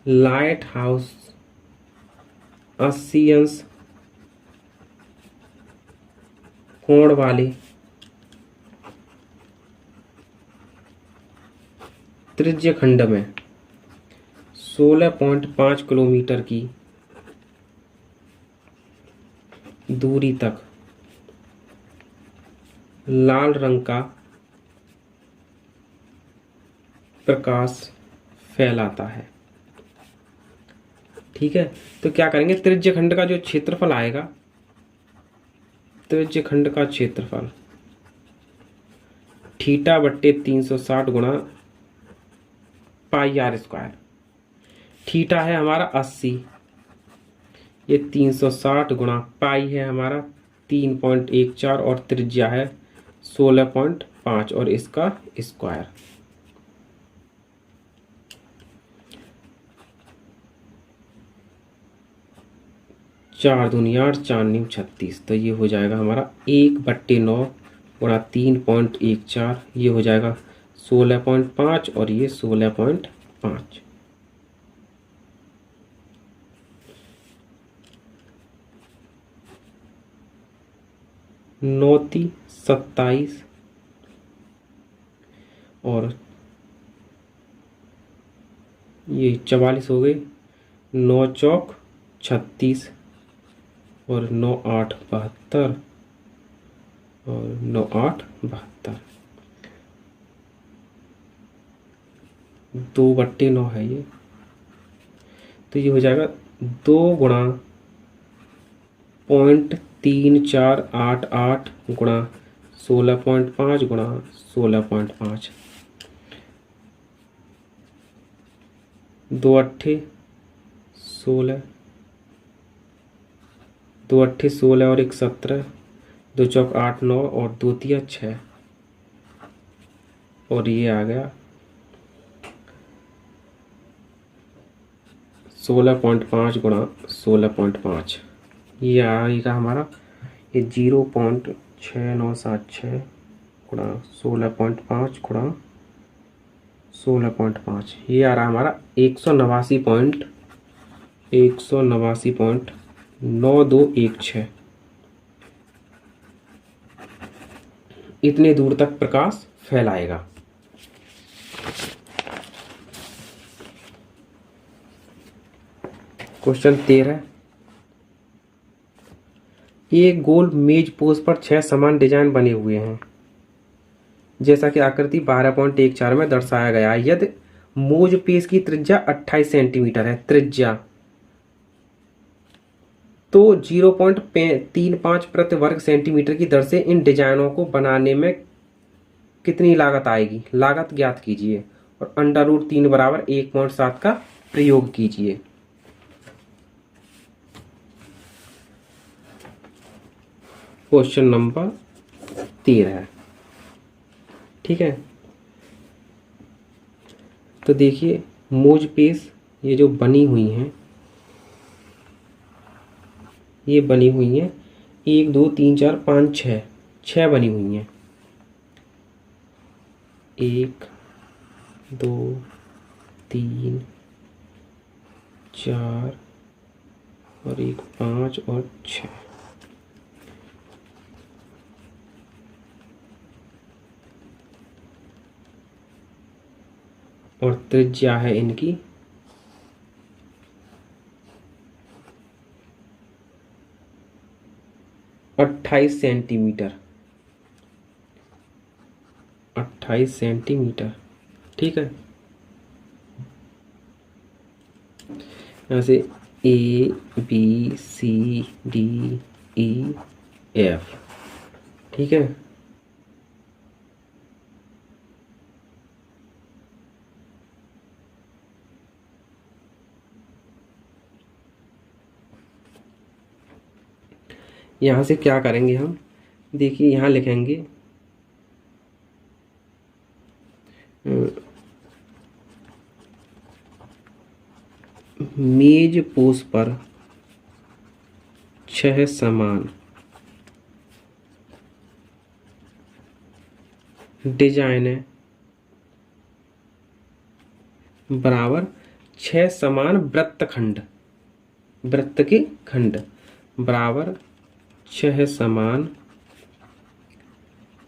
लाइट हाउस 80 अंश कोण वाले त्रिज्य खंड में 16.5 किलोमीटर की दूरी तक लाल रंग का प्रकाश फैलाता है। ठीक है, तो क्या करेंगे, त्रिज्य खंड का जो क्षेत्रफल आएगा, त्रिज्य खंड का क्षेत्रफल थीटा बट्टे 360 गुणा पाई आर स्क्वायर। थीटा है हमारा 80, ये 360 गुणा पाई है हमारा 3.14 और त्रिज्या है 16.5 और इसका स्क्वायर। चार दूनी 8, 4 नीम 36, तो ये हो जाएगा हमारा 1/9 गुणा 3.14, ये हो जाएगा 16.5 और ये 16.5। नौती 27 और ये 44 हो गए, 9 चौक 36 और 9 8 72 और 9 8 72, 2/9 है ये, तो ये हो जाएगा 2 गुणा 0.3488 गुणा 16.5 गुणा 16.5, 2 अट्ठे 16, 2 अट्ठे 16 और 1 17, 2 चौक 8 9 और 2 तिया 6 और ये आ गया 16.5 गुणा 16.5, ये आएगा हमारा ये 0.6976 गुणा 16.5 गुणा 16.5, ये आ रहा हमारा 189.9216। इतने दूर तक प्रकाश फैलाएगा। क्वेश्चन 13, एक गोल मेज पोस्ट पर 6 समान डिजाइन बने हुए हैं जैसा कि आकृति 12.14 में दर्शाया गया है। यदि मोज पेज की त्रिज्या 28 सेंटीमीटर है, त्रिज्या तो 0.35 प्रति वर्ग सेंटीमीटर की दर से इन डिजाइनों को बनाने में कितनी लागत आएगी, लागत ज्ञात कीजिए और √3 बराबर 1.7 का प्रयोग कीजिए। क्वेश्चन नंबर 13 है। ठीक है, तो देखिए मोज पेज ये जो बनी हुई हैं, ये बनी हुई हैं 1 2 3 4 5 6, 6 बनी हुई हैं, 1 2 3 4 और 1 5 और 6। और त्रिज्या है इनकी 28 सेंटीमीटर, 28 सेंटीमीटर। ठीक है, यहाँ से ABCDEF। ठीक है, यहाँ से क्या करेंगे हम, देखिए यहाँ लिखेंगे मेज पोस्ट पर 6 समान डिजाइन है बराबर 6 समान वृत्तखंड, वृत्त के खंड बराबर 6 समान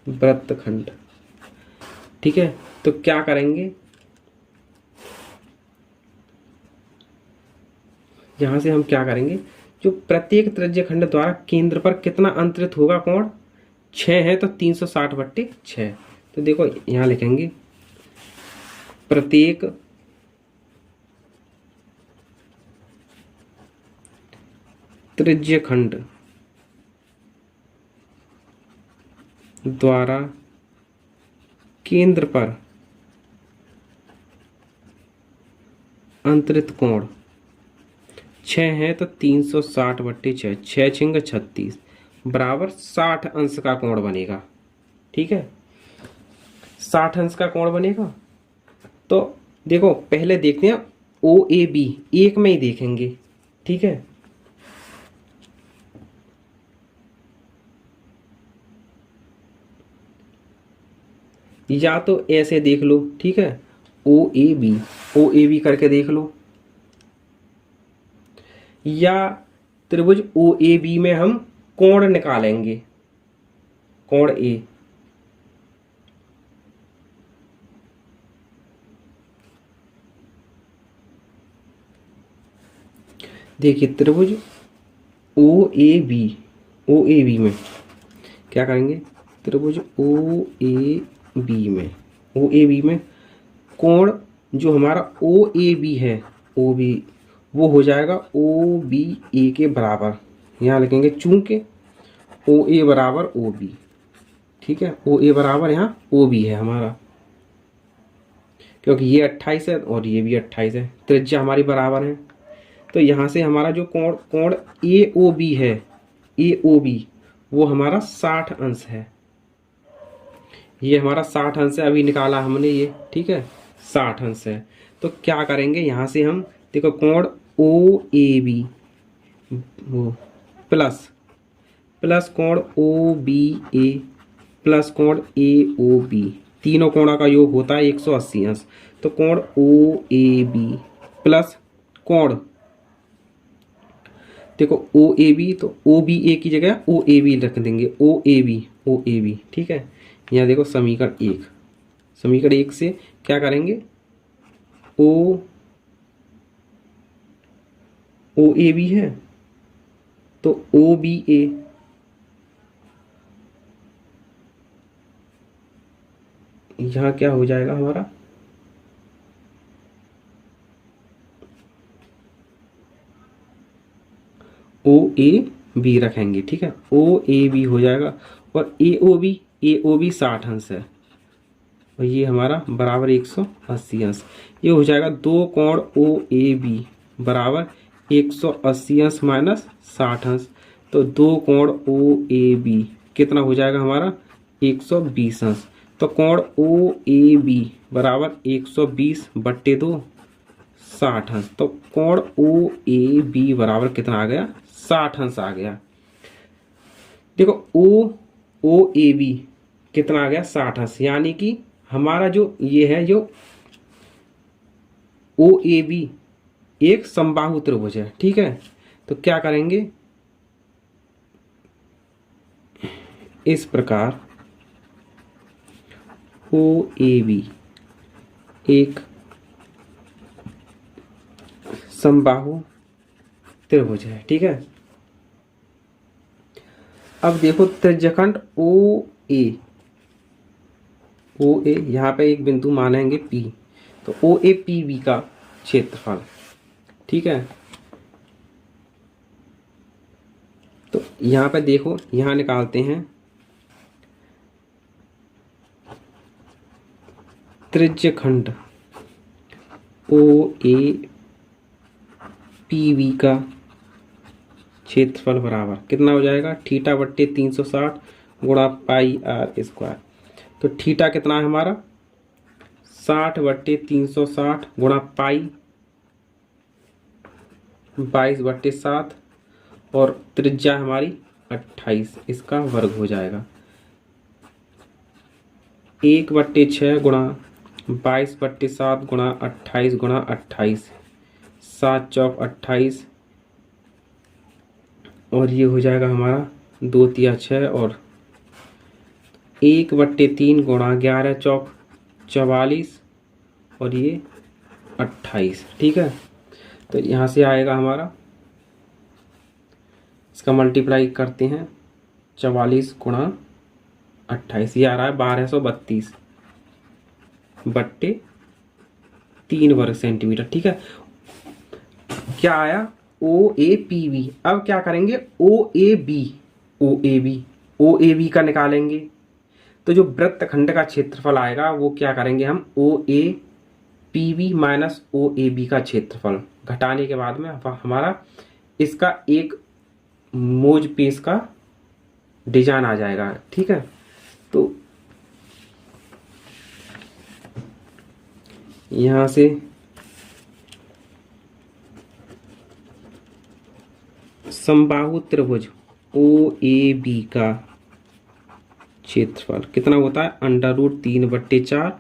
वृत्तखंड। ठीक है, तो क्या करेंगे, यहां से हम क्या करेंगे, जो प्रत्येक त्रिज्य खंड द्वारा केंद्र पर कितना अंतरित होगा कोण, 6 है तो 360/6। तो देखो यहां लिखेंगे प्रत्येक त्रिज्यखंड द्वारा केंद्र पर अंतरित कोण 6 है तो 360/6, 6 छिंग 36 बराबर 60 अंश का कोण बनेगा। ठीक है, 60 अंश का कोण बनेगा। तो देखो पहले देखते हैं ओ ए बी, एक में ही देखेंगे। ठीक है, या तो ऐसे देख लो। ठीक है, ओ ए बी करके देख लो, या त्रिभुज ओ ए बी में हम कोण निकालेंगे, कोण ए। देखिए त्रिभुज ओ ए बी में क्या करेंगे, त्रिभुज ओ ए बी में कोण जो हमारा ओ ए बी है, ओ बी वो हो जाएगा ओ बी ए के बराबर। यहाँ लिखेंगे चूंकि ओ ए बराबर ओ बी। ठीक है, ओ ए बराबर यहाँ ओ बी है हमारा, क्योंकि ये 28 है और ये भी 28 है, त्रिज्या हमारी बराबर है। तो यहाँ से हमारा जो कोण ए ओ बी है, ए ओ बी वो हमारा 60 अंश है। ये हमारा 60 अंश है, अभी निकाला हमने ये। ठीक है, 60 अंश है। तो क्या करेंगे, यहाँ से हम देखो कोण ओ ए बी वो प्लस कोण ओ बी ए प्लस कोण ए ओ बी, तीनों कोणों का योग होता है 180 अंश। तो कोण ओ ए बी प्लस कोण, देखो ओ ए बी, तो ओ बी ए की जगह ओ ए बी रख देंगे, ओ ए बी। ठीक है, यहाँ देखो समीकरण एक से क्या करेंगे, ओ ए बी है तो ओ बी ए, यहाँ क्या हो जाएगा हमारा, ओ ए बी रखेंगे। ठीक है, ओ ए बी हो जाएगा और ए ओ बी 60 अंश है और ये हमारा बराबर 180 अंश। ये हो जाएगा दो कोण ओ ए बी बराबर 180 अंश माइनस 60 अंश। तो दो कोण ओ ए बी कितना हो जाएगा हमारा 120 अंश। तो कोण ओ ए बी बराबर 120/2 60 अंश। तो कोण ओ ए बी बराबर कितना आ गया, 60 अंश आ गया। देखो ओ ए बी कितना आ गया, 60 अंश। यानी कि हमारा जो ये है, जो ओ ए बी एक समबाहु त्रिभुज है। ठीक है, तो क्या करेंगे, इस प्रकार ओ ए बी एक समबाहु त्रिभुज है। ठीक है, अब देखो त्रिज्यखंड ओ ए यहाँ पे एक बिंदु मानेंगे P, तो ओ ए पी बी का क्षेत्रफल। ठीक है, तो यहाँ पे देखो, यहाँ निकालते हैं त्रिज्यखंड ओ ए पी बी का क्षेत्रफल बराबर कितना हो जाएगा, θ/360 गुणा पाई आर स्क्वायर। तो थीटा कितना है हमारा, 60/360 गुणा पाई 22/7 और त्रिज्या हमारी 28, इसका वर्ग हो जाएगा 1/6 गुणा 22/7 गुणा 28 गुणा 28, 7 चौक 28 और ये हो जाएगा हमारा 2 तिया 6 और 1/3 गुणा 11 चौक 44 और ये 28। ठीक है, तो यहाँ से आएगा हमारा, इसका मल्टीप्लाई करते हैं 44 गुणा 28, ये आ रहा है 1232/, 3 वर्ग सेंटीमीटर। ठीक है, क्या आया ओ ए पी बी। अब क्या करेंगे ओ A B, O A B का निकालेंगे। तो जो वृत्तखंड का क्षेत्रफल आएगा वो क्या करेंगे हम O A P B minus O A B का क्षेत्रफल घटाने के बाद में हमारा इसका एक मोज पेश का डिजाइन आ जाएगा। ठीक है, तो यहां से समबाहु त्रिभुज ओ ए बी का क्षेत्रफल कितना होता है, √3/4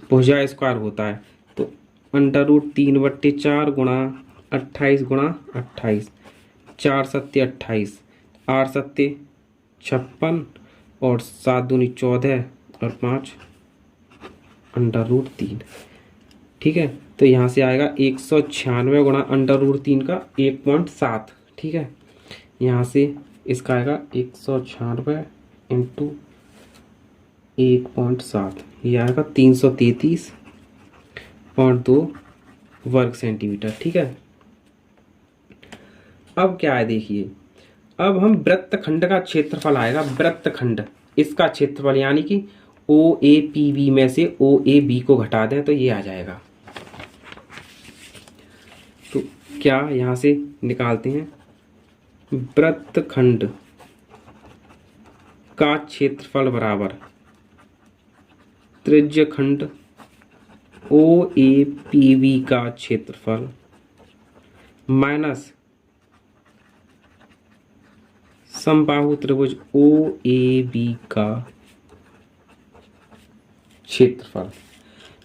भुजा स्क्वायर होता है। तो √3/4 गुणा 28 गुणा 28, 4 सत्ते 28, 8 सत्ते 56 और 7 दूनी 14 और 5 √3। ठीक है, तो यहाँ से आएगा 196 गुणा √3 का 1.7। ठीक है, यहाँ से इसका आएगा 196 इंटू 1.7, ये आएगा 333.2 वर्ग सेंटीमीटर। ठीक है, अब क्या है देखिए, अब हम वृत्तखंड का क्षेत्रफल आएगा, वृत्तखंड इसका क्षेत्रफल यानी कि ओ ए पी बी में से ओ ए बी को घटा दें तो ये आ जाएगा। तो क्या यहां से निकालते हैं, वृत्तखंड का क्षेत्रफल बराबर त्रिज्यखंड ओ ए पी बी का क्षेत्रफल माइनस समबाहु त्रिभुज ओ ए बी का क्षेत्रफल।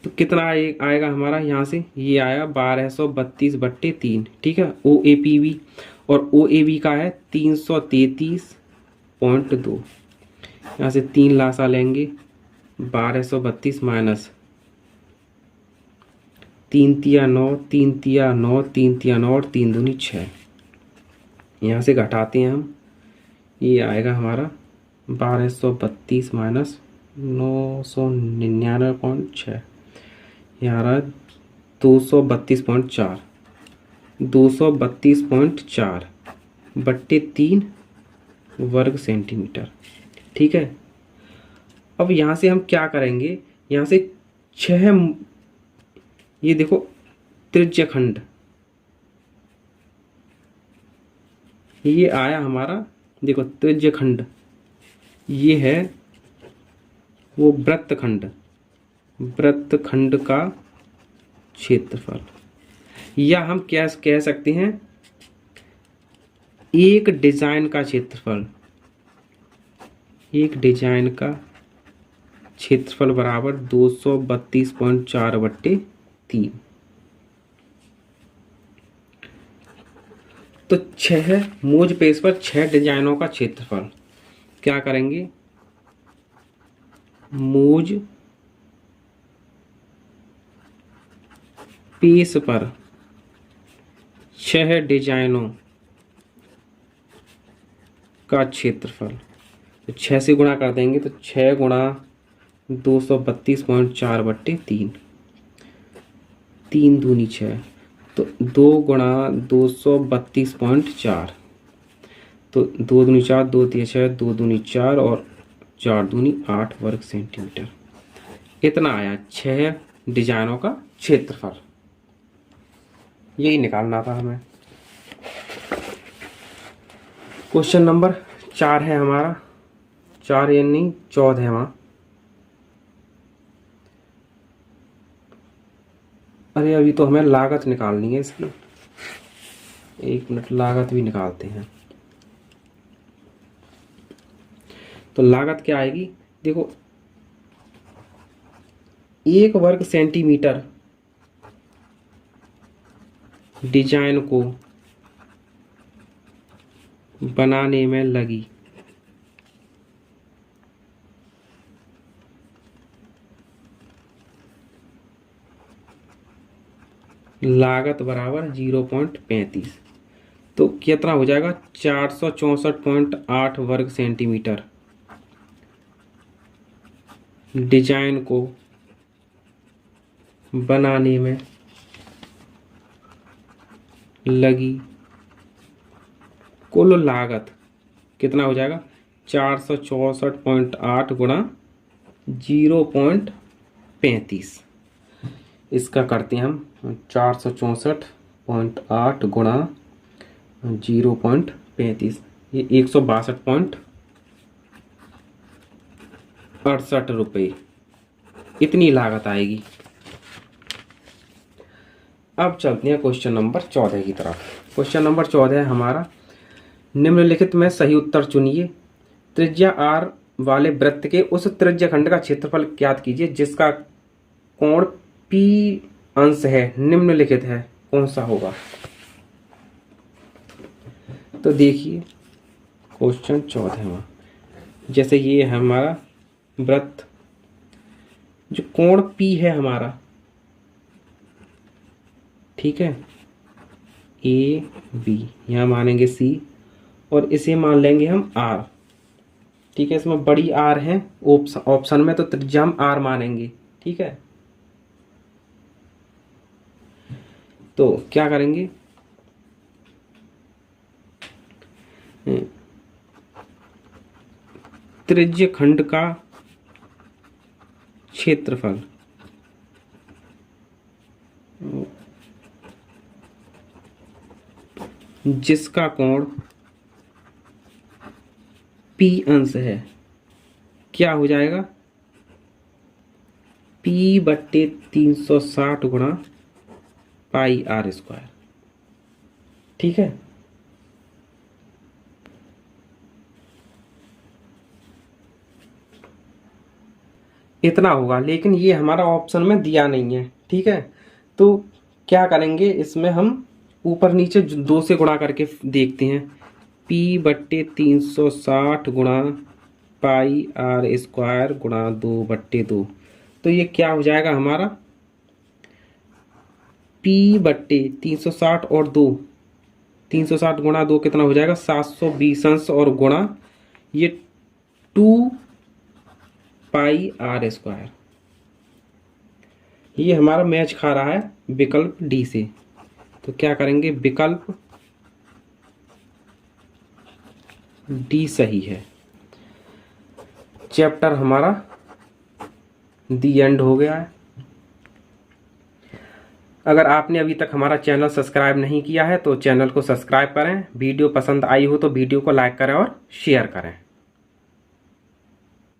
तो कितना आएगा हमारा, यहाँ से ये आएगा 1232/3। ठीक है, ओ ए पी बी और ओ ए बी का है 333.2। यहाँ से 3 लासा लेंगे, 1232 माइनस 3 तिया 9, 3 तिया 9, 3 तिया 9 और 3 दूनी 6। यहाँ से घटाते हैं हम, ये आएगा हमारा 1232 माइनस 999.6, यहाँ रहा 232.4, 232.4/3 वर्ग सेंटीमीटर। ठीक है, अब यहाँ से हम क्या करेंगे, यहाँ से 6, ये देखो त्रिज्यखंड ये आया हमारा, देखो त्रिज्यखंड ये है वो वृत्तखंड का क्षेत्रफल, या हम क्या कह सकते हैं एक डिजाइन का क्षेत्रफल, एक डिजाइन का क्षेत्रफल बराबर 232.4/3। तो 6 मोज पेज पर 6 डिजाइनों का क्षेत्रफल क्या करेंगे, मोज पेज पर 6 डिजाइनों का क्षेत्रफल। तो 6 से गुणा कर देंगे तो 6 गुणा 232.4/3, 3 दूनी 6, तो 2 गुणा 232.4, तो 2 दूनी 4, 2 तिया 6, 2 दूनी 4 और 4 दूनी 8 वर्ग सेंटीमीटर। इतना आया 6 डिजाइनों का क्षेत्रफल, यही निकालना था हमें। क्वेश्चन नंबर 4 है हमारा, 4 यानी 14 है वहाँ। अरे अभी तो हमें लागत निकालनी है इसकी, 1 मिनट लागत भी निकालते हैं। तो लागत क्या आएगी, देखो 1 वर्ग सेंटीमीटर डिजाइन को बनाने में लगी लागत बराबर 0.35। तो कितना हो जाएगा, 464.8 वर्ग सेंटीमीटर डिजाइन को बनाने में लगी कुल लागत कितना हो जाएगा, 464.8 गुणा 0.35। इसका करते हैं हम 464.8 गुणा 0.35, ये 162.68 रुपये, इतनी लागत आएगी। अब चलते हैं क्वेश्चन नंबर 14 की तरफ। क्वेश्चन नंबर 14 है हमारा, निम्नलिखित में सही उत्तर चुनिए। त्रिज्या r वाले वृत्त के उस त्रिज्या खंड का क्षेत्रफल ज्ञात कीजिए जिसका कोण P अंश है, निम्नलिखित है, कौन सा होगा। तो देखिए क्वेश्चन 14वां, जैसे ये है हमारा वृत्त, जो कोण P है हमारा, ठीक है, ए बी, यहाँ मानेंगे C और इसे मान लेंगे हम R, ठीक है। इसमें बड़ी R है ऑप्शन में, तो त्रिज्या हम R मानेंगे, ठीक है। तो क्या करेंगे, त्रिज्य खंड का क्षेत्रफल जिसका कोण P अंश है, क्या हो जाएगा, P/360 गुणा पाई R स्क्वायर, ठीक है। इतना होगा, लेकिन ये हमारा ऑप्शन में दिया नहीं है, ठीक है। तो क्या करेंगे, इसमें हम ऊपर नीचे 2 से गुणा करके देखते हैं। P/360 गुणा पाई R स्क्वायर गुणा 2/2, तो ये क्या हो जाएगा हमारा, P/360 और 2, 360 गुणा 2 कितना हो जाएगा, 720 अंश, और गुणा ये 2 पाई R स्क्वायर। ये हमारा मैच खा रहा है विकल्प डी से, तो क्या करेंगे, विकल्प डी सही है। चैप्टर हमारा दी एंड हो गया है। अगर आपने अभी तक हमारा चैनल सब्सक्राइब नहीं किया है तो चैनल को सब्सक्राइब करें। वीडियो पसंद आई हो तो वीडियो को लाइक करें और शेयर करें।